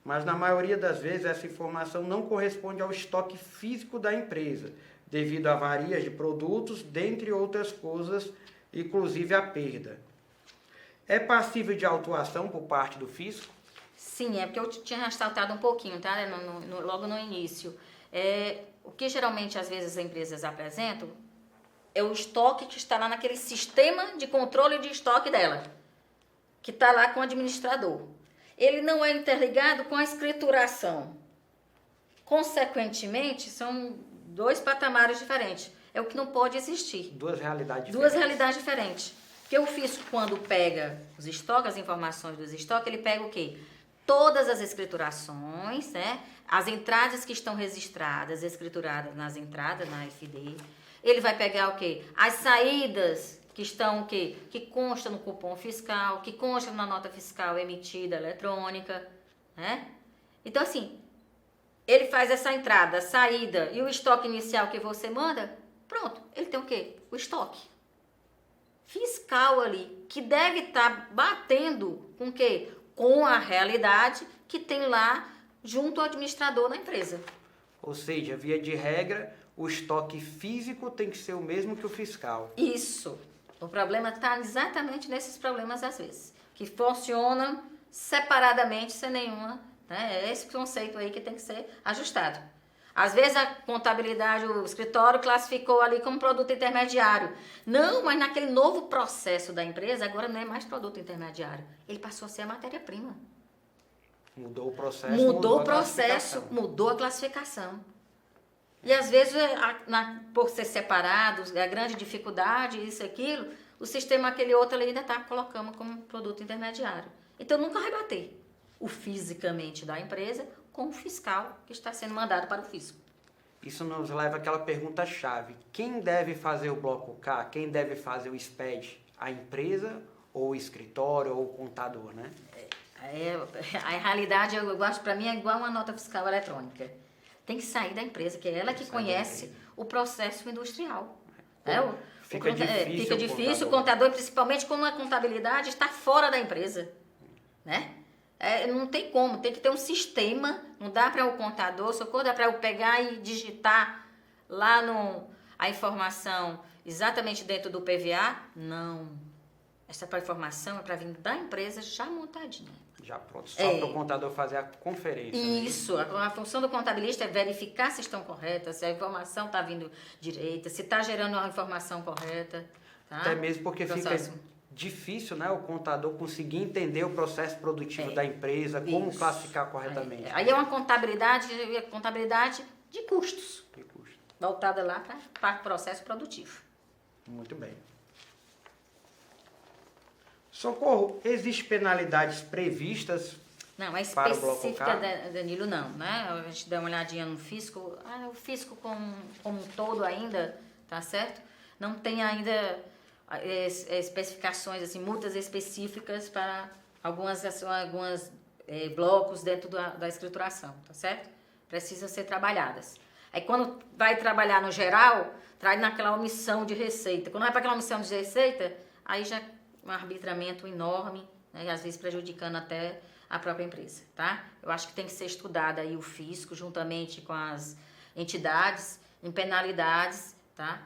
mas na maioria das vezes essa informação não corresponde ao estoque físico da empresa, devido a avarias de produtos, dentre outras coisas, inclusive a perda. É passível de autuação por parte do fisco? Sim, porque eu tinha ressaltado um pouquinho, tá? Logo no início. O que geralmente às vezes as empresas apresentam é o estoque que está lá naquele sistema de controle de estoque dela, que está lá com o administrador. Ele não é interligado com a escrituração. Consequentemente, são 2 patamares diferentes. É o que não pode existir. Duas realidades diferentes. Duas realidades diferentes. Porque o fisco, quando pega os estoques, as informações dos estoques, ele pega o quê? Todas as escriturações, né? As entradas que estão registradas, escrituradas nas entradas, na FD. Ele vai pegar o quê? As saídas que estão o quê? Que consta no cupom fiscal, que consta na nota fiscal emitida eletrônica, né? Então, assim, ele faz essa entrada, saída e o estoque inicial que você manda, pronto, ele tem o quê? O estoque fiscal ali, que deve estar batendo com o quê? Com a realidade que tem lá junto ao administrador na empresa. Ou seja, via de regra, o estoque físico tem que ser o mesmo que o fiscal. Isso. O problema está exatamente nesses problemas, às vezes, que funcionam separadamente, sem nenhuma, né? É esse conceito aí que tem que ser ajustado. Às vezes a contabilidade, o escritório classificou ali como produto intermediário. Não, mas naquele novo processo da empresa, agora não é mais produto intermediário. Ele passou a ser a matéria-prima. Mudou o processo, mudou o processo, mudou a classificação. E às vezes, por ser separados, a grande dificuldade, isso e aquilo, o sistema aquele outro ali ainda está colocando como produto intermediário. Então nunca vai bater o fisicamente da empresa com o fiscal que está sendo mandado para o fisco. Isso nos leva àquela pergunta-chave. Quem deve fazer o bloco K? Quem deve fazer o SPED? A empresa ou o escritório ou o contador, né? A realidade, para mim, é igual uma nota fiscal eletrônica. Tem que sair da empresa, que é ela que conhece o processo industrial. Fica difícil o contador, principalmente quando a contabilidade está fora da empresa, né? Não tem como, tem que ter um sistema, não dá para o contador, socorro, dá para eu pegar e digitar lá a informação exatamente dentro do PVA? Não. Essa informação é para vir da empresa já montadinha. Já pronto, só para o contador fazer a conferência. Isso, né? a função do contabilista é verificar se estão corretas, se a informação está vindo direita, se está gerando a informação correta. Tá? Até mesmo porque fica difícil, né, o contador conseguir entender o processo produtivo da empresa, como classificar corretamente. Aí é uma contabilidade de custos. Voltada lá para o processo produtivo. Muito bem. Socorro, existem penalidades previstas não, é para o bloco específica, Danilo, não, né? A gente dá uma olhadinha no fisco, o fisco como um todo ainda, tá certo? Não tem ainda especificações, assim, multas específicas para algumas blocos dentro da escrituração, tá certo? Precisam ser trabalhadas. Aí quando vai trabalhar no geral, traz naquela omissão de receita. Quando vai para aquela omissão de receita, aí já é um arbitramento enorme, né, e às vezes prejudicando até a própria empresa, tá? Eu acho que tem que ser estudado aí o fisco, juntamente com as entidades, em penalidades, tá?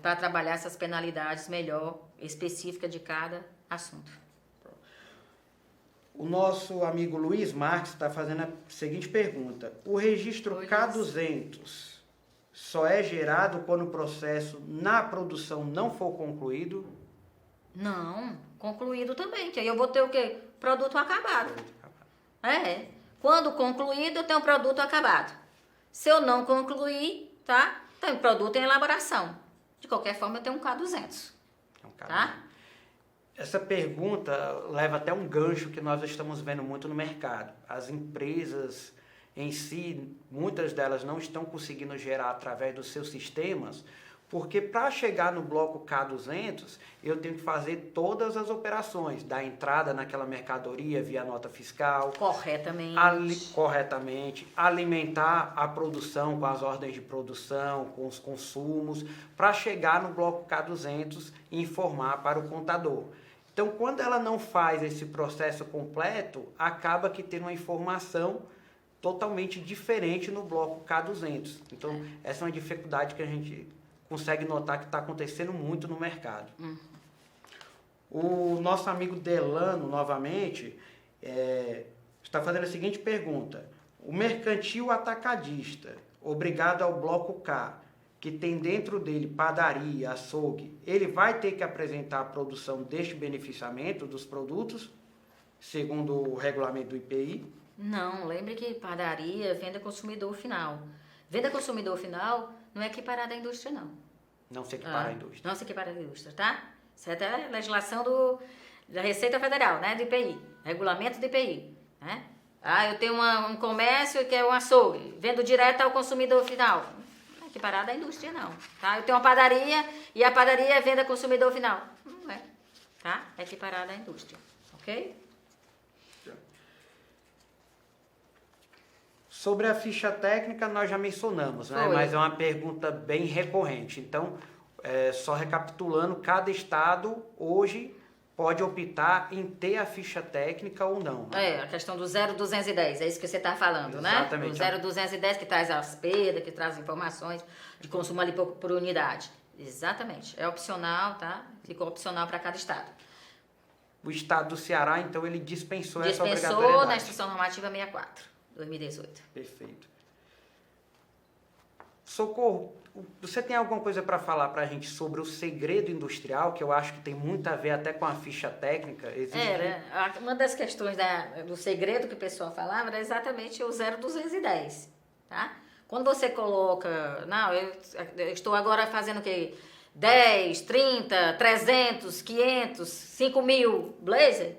Para trabalhar essas penalidades melhor, específica de cada assunto. O nosso amigo Luiz Marques está fazendo a seguinte pergunta. O registro K200 só é gerado quando o processo na produção não for concluído? Não, concluído também, que aí eu vou ter o quê? Produto acabado. Quando concluído, eu tenho um produto acabado. Se eu não concluir, tá? Tenho produto em elaboração. De qualquer forma, eu tenho um K200. Tá? Essa pergunta leva até um gancho que nós estamos vendo muito no mercado. As empresas em si, muitas delas não estão conseguindo gerar através dos seus sistemas, porque para chegar no bloco K200, eu tenho que fazer todas as operações, da entrada naquela mercadoria via nota fiscal. Corretamente. Alimentar a produção com as ordens de produção, com os consumos, para chegar no bloco K200 e informar para o contador. Então, quando ela não faz esse processo completo, acaba que tem uma informação totalmente diferente no bloco K200. Então, essa é uma dificuldade que a gente consegue notar que está acontecendo muito no mercado. O nosso amigo Delano, novamente, está fazendo a seguinte pergunta. O mercantil atacadista, obrigado ao bloco K, que tem dentro dele padaria, açougue, ele vai ter que apresentar a produção deste beneficiamento dos produtos, segundo o regulamento do IPI? Não, lembre que padaria, venda consumidor final. Venda consumidor final não é equiparada à indústria, não. Não se equipara à indústria. Não se equipara à indústria, tá? Isso é até a legislação da Receita Federal, né? Do IPI, regulamento do IPI, né? Eu tenho um comércio que é um açougue, vendo direto ao consumidor final. Não é equiparada à indústria, não, tá? Eu tenho uma padaria e a padaria é venda consumidor final. Não é, tá? É equiparada à indústria, ok? Sobre a ficha técnica, nós já mencionamos, né? Mas é uma pergunta bem recorrente. Então, só recapitulando, cada estado hoje pode optar em ter a ficha técnica ou não. Né? A questão do 0210, é isso que você está falando, exatamente, né? O 0210 que traz as perdas, que traz informações de consumo ali por unidade. Exatamente. É opcional, tá? Ficou opcional para cada estado. O estado do Ceará, então, ele dispensou essa obrigatoriedade. Dispensou na Instrução Normativa 64. 2018. Perfeito. Socorro, você tem alguma coisa para falar para a gente sobre o segredo industrial, que eu acho que tem muito a ver até com a ficha técnica? Uma das questões do segredo que o pessoal falava era exatamente o 0210, tá? Quando você coloca, não, eu estou agora fazendo o quê? 10, 30, 300, 500, 5 mil blazer,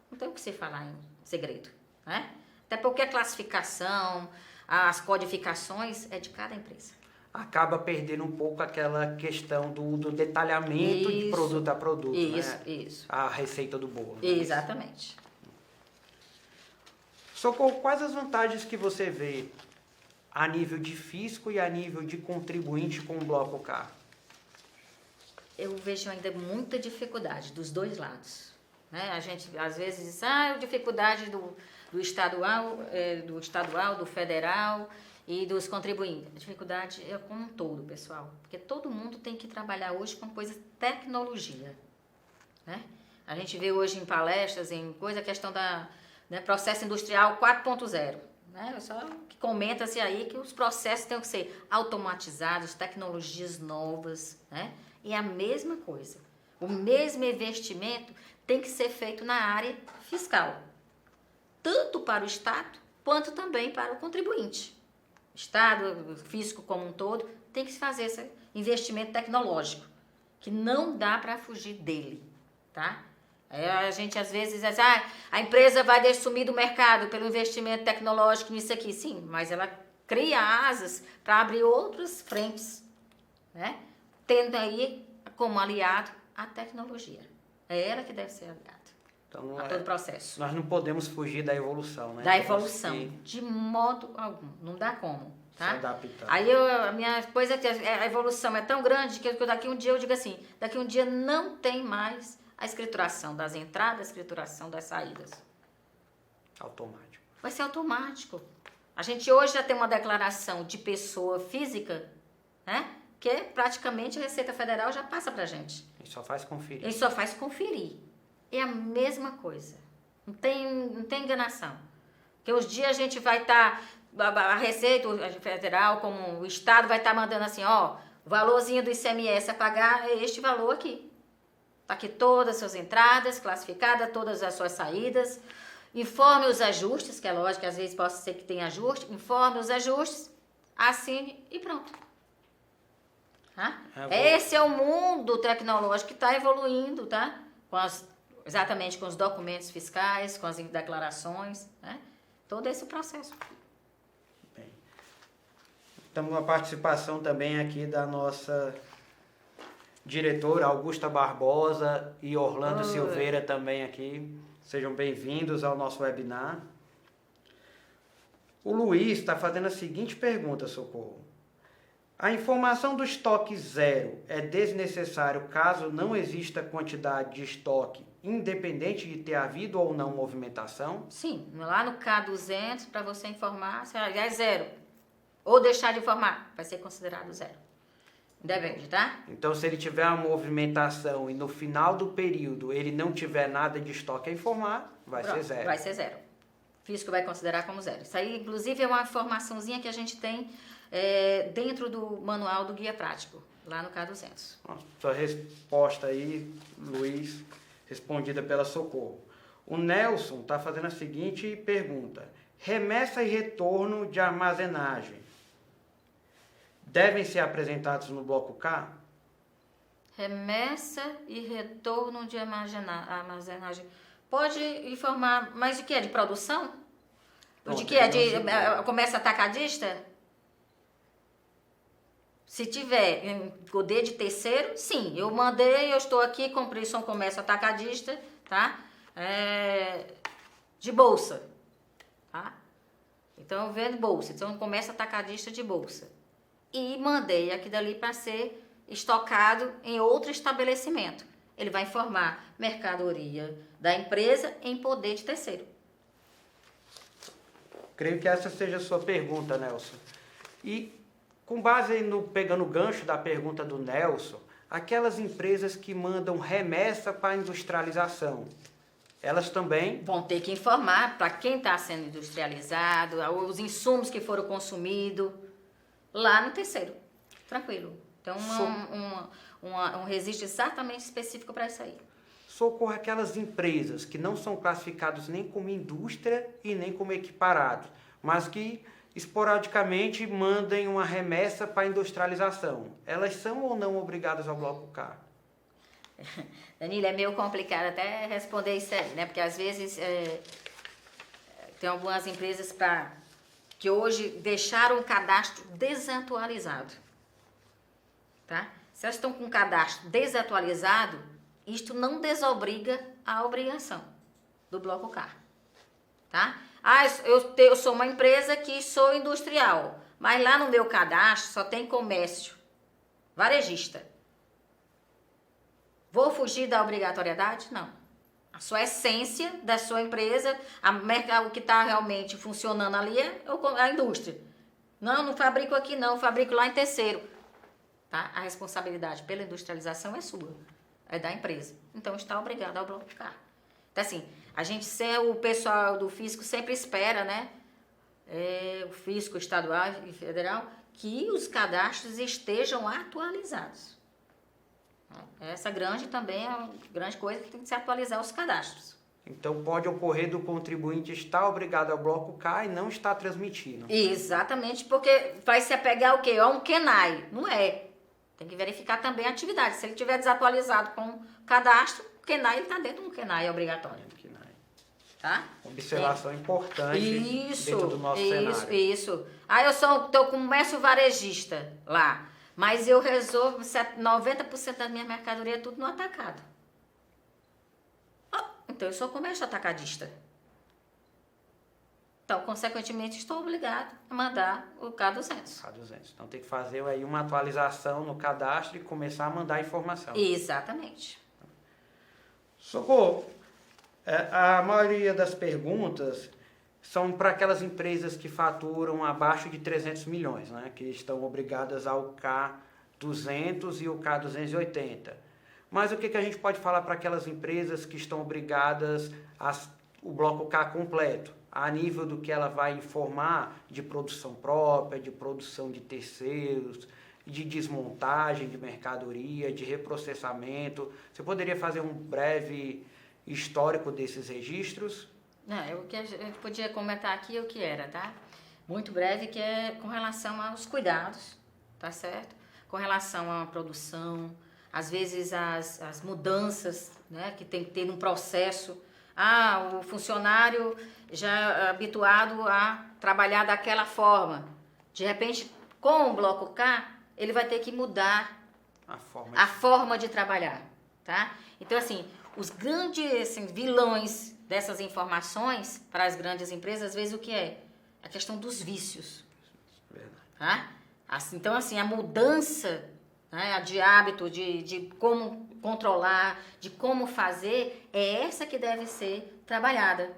não tem o que se falar em segredo, né? Até porque a classificação, as codificações é de cada empresa. Acaba perdendo um pouco aquela questão do detalhamento de produto a produto, né? Isso. A receita do bolo. Né? Exatamente. Socorro, quais as vantagens que você vê a nível de fisco e a nível de contribuinte com o Bloco K? Eu vejo ainda muita dificuldade dos dois lados. Né? A gente às vezes diz, dificuldade do estadual, do federal e dos contribuintes. A dificuldade é como um todo, pessoal. Porque todo mundo tem que trabalhar hoje com coisa tecnologia. Né? A gente vê hoje em palestras, a questão da processo industrial 4.0. Né? Só que comenta-se aí que os processos têm que ser automatizados, tecnologias novas. Né? E a mesma coisa. O mesmo investimento tem que ser feito na área fiscal. Tanto para o Estado, quanto também para o contribuinte. O Estado, o fisco como um todo, tem que fazer esse investimento tecnológico, que não dá para fugir dele, tá? A gente às vezes diz, a empresa vai sumir do mercado pelo investimento tecnológico nisso aqui. Sim, mas ela cria asas para abrir outras frentes, né? Tendo aí como aliado a tecnologia. É ela que deve ser aliada. Então, a todo o processo. Nós não podemos fugir da evolução, né? Da evolução, de modo algum, não dá como, tá? Se adaptar. Aí a minha coisa é que a evolução é tão grande que daqui um dia eu digo assim, daqui um dia não tem mais a escrituração das entradas, a escrituração das saídas. Automático. Vai ser automático. A gente hoje já tem uma declaração de pessoa física, né? Que praticamente a Receita Federal já passa pra gente. A gente só faz conferir. Ele só faz conferir. É a mesma coisa. Não tem enganação. Porque os dias a gente vai estar, a Receita Federal, como o Estado, vai estar mandando assim, ó, o valorzinho do ICMS a pagar é este valor aqui. Está aqui todas as suas entradas, classificadas, todas as suas saídas. Informe os ajustes, que é lógico que às vezes pode ser que tenha ajuste. Informe os ajustes, assine e pronto. Tá? Esse é o mundo tecnológico que está evoluindo, tá? Exatamente com os documentos fiscais, com as declarações, né? Todo esse processo. Bem, estamos com a participação também aqui da nossa diretora Augusta Barbosa e Orlando Silveira também aqui. Sejam bem-vindos ao nosso webinar. O Luiz está fazendo a seguinte pergunta, Socorro. A informação do estoque zero é desnecessário caso não exista quantidade de estoque, independente de ter havido ou não movimentação? Sim, lá no K200, para você informar, se é zero. Ou deixar de informar, vai ser considerado zero. Depende, tá? Então, se ele tiver uma movimentação e no final do período ele não tiver nada de estoque a informar, vai ser zero. Vai ser zero. O fisco vai considerar como zero. Isso aí, inclusive, é uma informaçãozinha que a gente tem dentro do manual do guia prático, lá no K200. Sua resposta aí, Luiz, respondida pela Socorro. O Nelson está fazendo a seguinte pergunta. Remessa e retorno de armazenagem devem ser apresentados no bloco K? Remessa e retorno de armazenagem. Pode informar, mas de que? De produção? Ou de que? De comércio atacadista? Se tiver em poder de terceiro, sim. Eu mandei, eu estou aqui, comprei só um comércio atacadista, tá? De bolsa, tá? Então, eu vendo bolsa. Então, comércio atacadista de bolsa. E mandei aqui dali para ser estocado em outro estabelecimento. Ele vai informar mercadoria da empresa em poder de terceiro. Creio que essa seja a sua pergunta, Nelson. E com base pegando o gancho da pergunta do Nelson, aquelas empresas que mandam remessa para industrialização, elas também vão ter que informar para quem está sendo industrializado, os insumos que foram consumidos, lá no terceiro. Tranquilo. Então, um registro exatamente específico para isso aí. Socorro aquelas empresas que não são classificadas nem como indústria e nem como equiparados, mas que esporadicamente mandem uma remessa para industrialização. Elas são ou não obrigadas ao bloco K? Danilo, é meio complicado até responder isso aí, né? Porque às vezes tem algumas empresas que hoje deixaram o cadastro desatualizado, tá? Se elas estão com o cadastro desatualizado, isto não desobriga a obrigação do bloco K, tá? Eu sou uma empresa que sou industrial, mas lá no meu cadastro só tem comércio varejista. Vou fugir da obrigatoriedade? Não. A sua essência da sua empresa, o que está realmente funcionando ali é a indústria. Não fabrico aqui não, fabrico lá em terceiro. Tá? A responsabilidade pela industrialização é sua, é da empresa. Então está obrigado ao bloco K. Então assim, o pessoal do fisco sempre espera, né? O fisco estadual e federal, que os cadastros estejam atualizados. Essa também é uma grande coisa que tem que se atualizar os cadastros. Então pode ocorrer do contribuinte estar obrigado ao bloco K e não estar transmitindo. Exatamente, porque vai se apegar o quê? A um KENAI. Não é. Tem que verificar também a atividade. Se ele estiver desatualizado com o cadastro, o KENAI está dentro de um KENAI obrigatório. Tá? Observação importante dentro do nosso cenário. Isso. Eu estou com comércio varejista lá, mas eu resolvo 90% da minha mercadoria tudo no atacado. Então, eu sou comércio atacadista. Então, consequentemente, estou obrigado a mandar o K200. K200. Então, tem que fazer aí uma atualização no cadastro e começar a mandar informação. Exatamente. Socorro, a maioria das perguntas são para aquelas empresas que faturam abaixo de 300 milhões, né? Que estão obrigadas ao K200 e o K280. Mas o que a gente pode falar para aquelas empresas que estão obrigadas o bloco K completo, a nível do que ela vai informar de produção própria, de produção de terceiros, de desmontagem de mercadoria, de reprocessamento? Você poderia fazer um breve histórico desses registros? Não, o que a gente podia comentar aqui é o que era, tá? Muito breve, que é com relação aos cuidados, tá certo? Com relação à produção, às vezes as mudanças, né, que tem que ter num processo. O funcionário já habituado a trabalhar daquela forma. De repente, com o bloco K, ele vai ter que mudar a forma de trabalhar, tá? Então, assim, os grandes vilões dessas informações para as grandes empresas, às vezes, o que é? A questão dos vícios. Tá? Então, assim, a mudança, né, de hábito, de como controlar, de como fazer, é essa que deve ser trabalhada.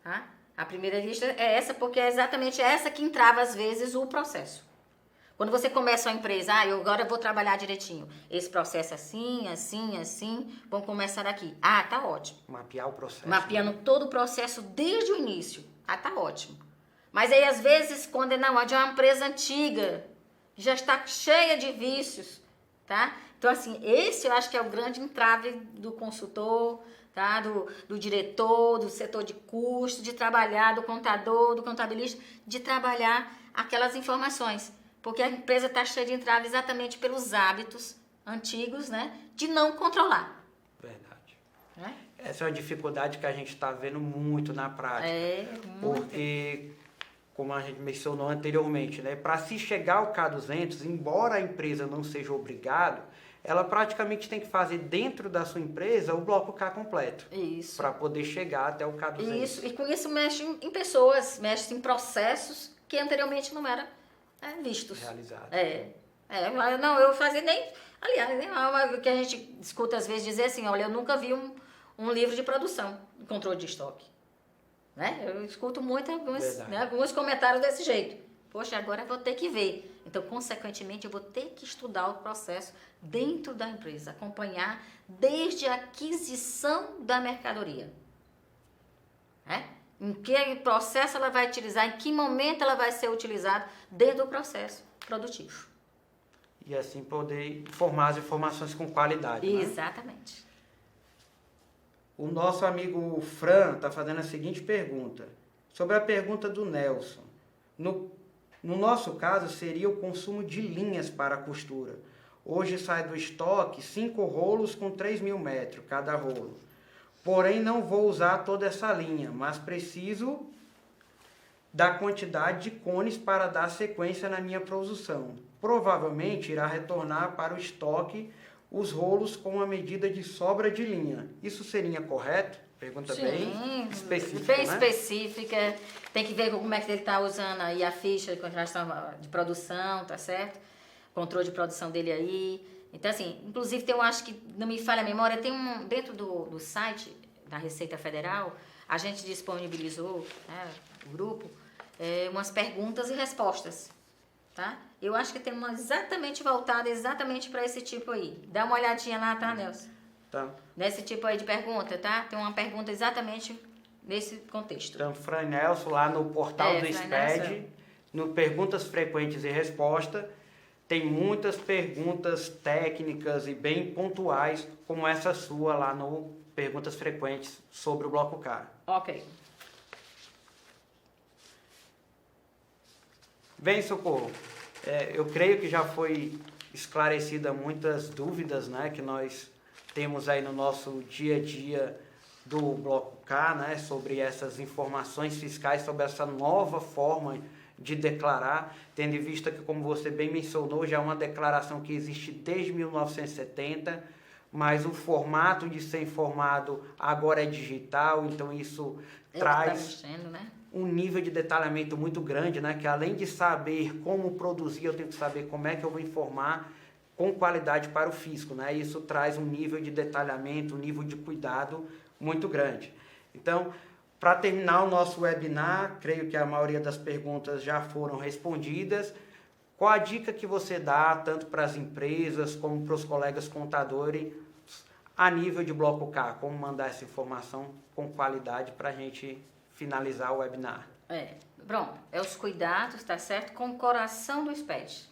Tá? A primeira lista é essa, porque é exatamente essa que entrava, às vezes, o processo. Quando você começa uma empresa, eu agora vou trabalhar direitinho. Esse processo assim, assim, assim, vamos começar aqui. Tá ótimo. Mapear o processo. Mapeando todo o processo desde o início. Tá ótimo. Mas aí, às vezes, quando é de uma empresa antiga, já está cheia de vícios, tá? Então, assim, esse eu acho que é o grande entrave do consultor, tá? Do diretor, do setor de custo, de trabalhar, do contador, do contabilista, de trabalhar aquelas informações. Porque a empresa está cheia de entrave exatamente pelos hábitos antigos, né? De não controlar. Verdade. É? Essa é uma dificuldade que a gente está vendo muito na prática. Muito. Porque, como a gente mencionou anteriormente, né? Para se chegar ao K200, embora a empresa não seja obrigada, ela praticamente tem que fazer dentro da sua empresa o bloco K completo. Isso. Para poder chegar até o K200. Isso. E com isso mexe em pessoas, mexe em processos que anteriormente não eram vistos. Realizado. Não, eu fazia nem... Aliás, o que a gente escuta às vezes dizer assim, olha, eu nunca vi um livro de produção, de controle de estoque. Né? Eu escuto muito alguns comentários desse jeito. Poxa, agora eu vou ter que ver. Então, consequentemente, eu vou ter que estudar o processo dentro da empresa, acompanhar desde a aquisição da mercadoria. Em que processo ela vai utilizar, em que momento ela vai ser utilizada dentro do processo produtivo. E assim poder formar as informações com qualidade. Exatamente. Né? O nosso amigo Fran está fazendo a seguinte pergunta. Sobre a pergunta do Nelson. No nosso caso, seria o consumo de linhas para a costura. Hoje sai do estoque 5 rolos com 3.000 metros cada rolo. Porém, não vou usar toda essa linha, mas preciso da quantidade de cones para dar sequência na minha produção. Provavelmente irá retornar para o estoque os rolos com a medida de sobra de linha. Isso seria correto? Pergunta bem específica, bem específica. Tem que ver como é que ele está usando aí a ficha de contratação de produção, tá certo? Controle de produção dele aí. Então, assim, inclusive, eu acho que, não me falha a memória, tem dentro do site da Receita Federal, a gente disponibilizou, né, o grupo, umas perguntas e respostas, tá? Eu acho que tem uma exatamente voltada exatamente para esse tipo aí. Dá uma olhadinha lá, tá, Nelson? Tá. Nesse tipo aí de pergunta, tá? Tem uma pergunta exatamente nesse contexto. Então, Fran Nelson, lá no portal do SPED, no Perguntas Frequentes e Resposta, tem muitas perguntas técnicas e bem pontuais, como essa sua lá no Perguntas Frequentes sobre o Bloco K. Ok. Bem, Socorro, eu creio que já foi esclarecida muitas dúvidas, né, que nós temos aí no nosso dia a dia do Bloco K, né, sobre essas informações fiscais, sobre essa nova forma de declarar, tendo em vista que, como você bem mencionou, já é uma declaração que existe desde 1970, mas o formato de ser informado agora é digital, então isso traz mexendo, né? um nível de detalhamento muito grande, né? Que além de saber como produzir, eu tenho que saber como é que eu vou informar com qualidade para o fisco, né? Isso traz um nível de detalhamento, um nível de cuidado muito grande. Então, para terminar o nosso webinar, creio que a maioria das perguntas já foram respondidas. Qual a dica que você dá, tanto para as empresas como para os colegas contadores, a nível de bloco K? Como mandar essa informação com qualidade para a gente finalizar o webinar? Pronto, os cuidados, tá certo? Com o coração do SPED.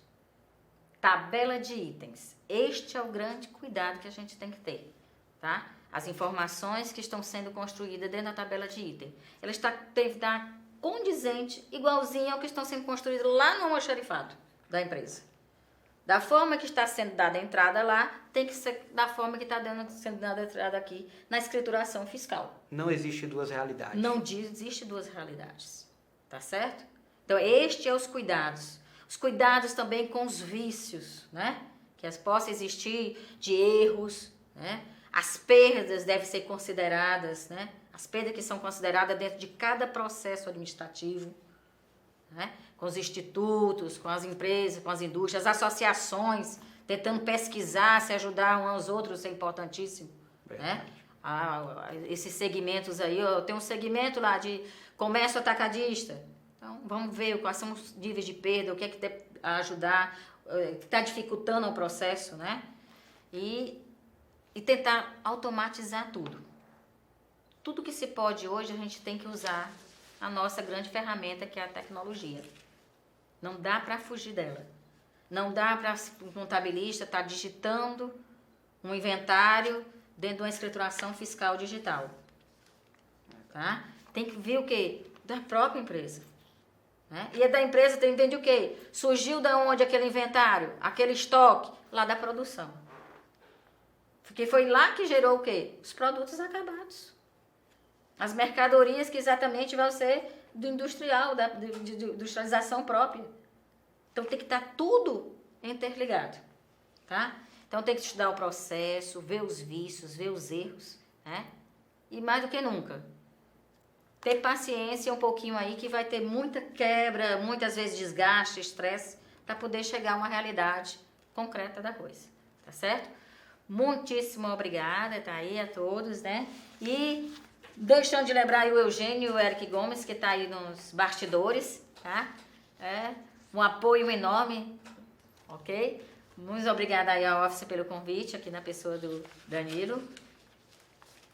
Tabela de itens. Este é o grande cuidado que a gente tem que ter, tá? As informações que estão sendo construídas dentro da tabela de item, ela tem que estar condizente, igualzinho ao que estão sendo construídos lá no almoxarifado da empresa. Da forma que está sendo dada a entrada lá, tem que ser da forma que está sendo dada a entrada aqui na escrituração fiscal. Não existe duas realidades. Não existe duas realidades, tá certo? Então, este é os cuidados. Os cuidados também com os vícios, né? Que possa existir de erros, né? As perdas devem ser consideradas, né? As perdas que são consideradas dentro de cada processo administrativo, né? Com os institutos, com as empresas, com as indústrias, as associações, tentando pesquisar, se ajudar uns aos outros, isso é importantíssimo, né? Esses segmentos aí, eu tenho um segmento lá de comércio atacadista, então vamos ver quais são os níveis de perda, o que é que deve ajudar, que está dificultando o processo, né? E tentar automatizar tudo. Tudo que se pode hoje, a gente tem que usar a nossa grande ferramenta, que é a tecnologia. Não dá para fugir dela. Não dá para um contabilista estar digitando um inventário dentro de uma escrituração fiscal digital. Tá? Tem que ver o quê? Da própria empresa. Né? E é da empresa, entende o quê? Surgiu da onde aquele inventário, aquele estoque? Lá da produção. Porque foi lá que gerou o quê? Os produtos acabados. As mercadorias que exatamente vão ser do industrial, de industrialização própria. Então tem que estar tudo interligado, tá? Então tem que estudar o processo, ver os vícios, ver os erros, né? E mais do que nunca, ter paciência um pouquinho aí, que vai ter muita quebra, muitas vezes desgaste, estresse, para poder chegar a uma realidade concreta da coisa, tá certo? Muitíssimo obrigada, tá aí a todos, né? E deixando de lembrar aí o Eugênio e o Eric Gomes, que tá aí nos bastidores, tá? Um apoio enorme, ok? Muito obrigada aí ao Office pelo convite, aqui na pessoa do Danilo.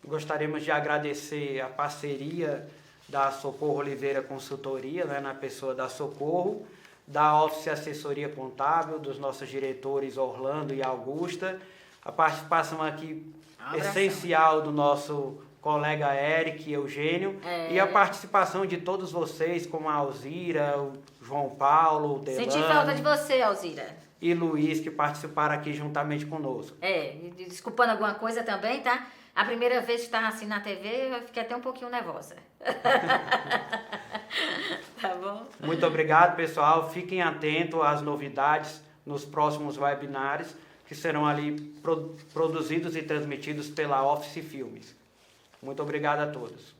Gostaríamos de agradecer a parceria da Socorro Oliveira Consultoria, né, na pessoa da Socorro, da Office Assessoria Contábil, dos nossos diretores Orlando e Augusta, a participação aqui essencial do nosso colega Eric e Eugênio, e a participação de todos vocês, como a Alzira, o João Paulo, o Delano. Senti falta de você, Alzira. E Luiz, que participaram aqui juntamente conosco. Desculpando alguma coisa também, tá? A primeira vez que estava assim na TV, eu fiquei até um pouquinho nervosa. Tá bom? Muito obrigado, pessoal. Fiquem atentos às novidades nos próximos webinars, que serão ali produzidos e transmitidos pela Office Filmes. Muito obrigado a todos.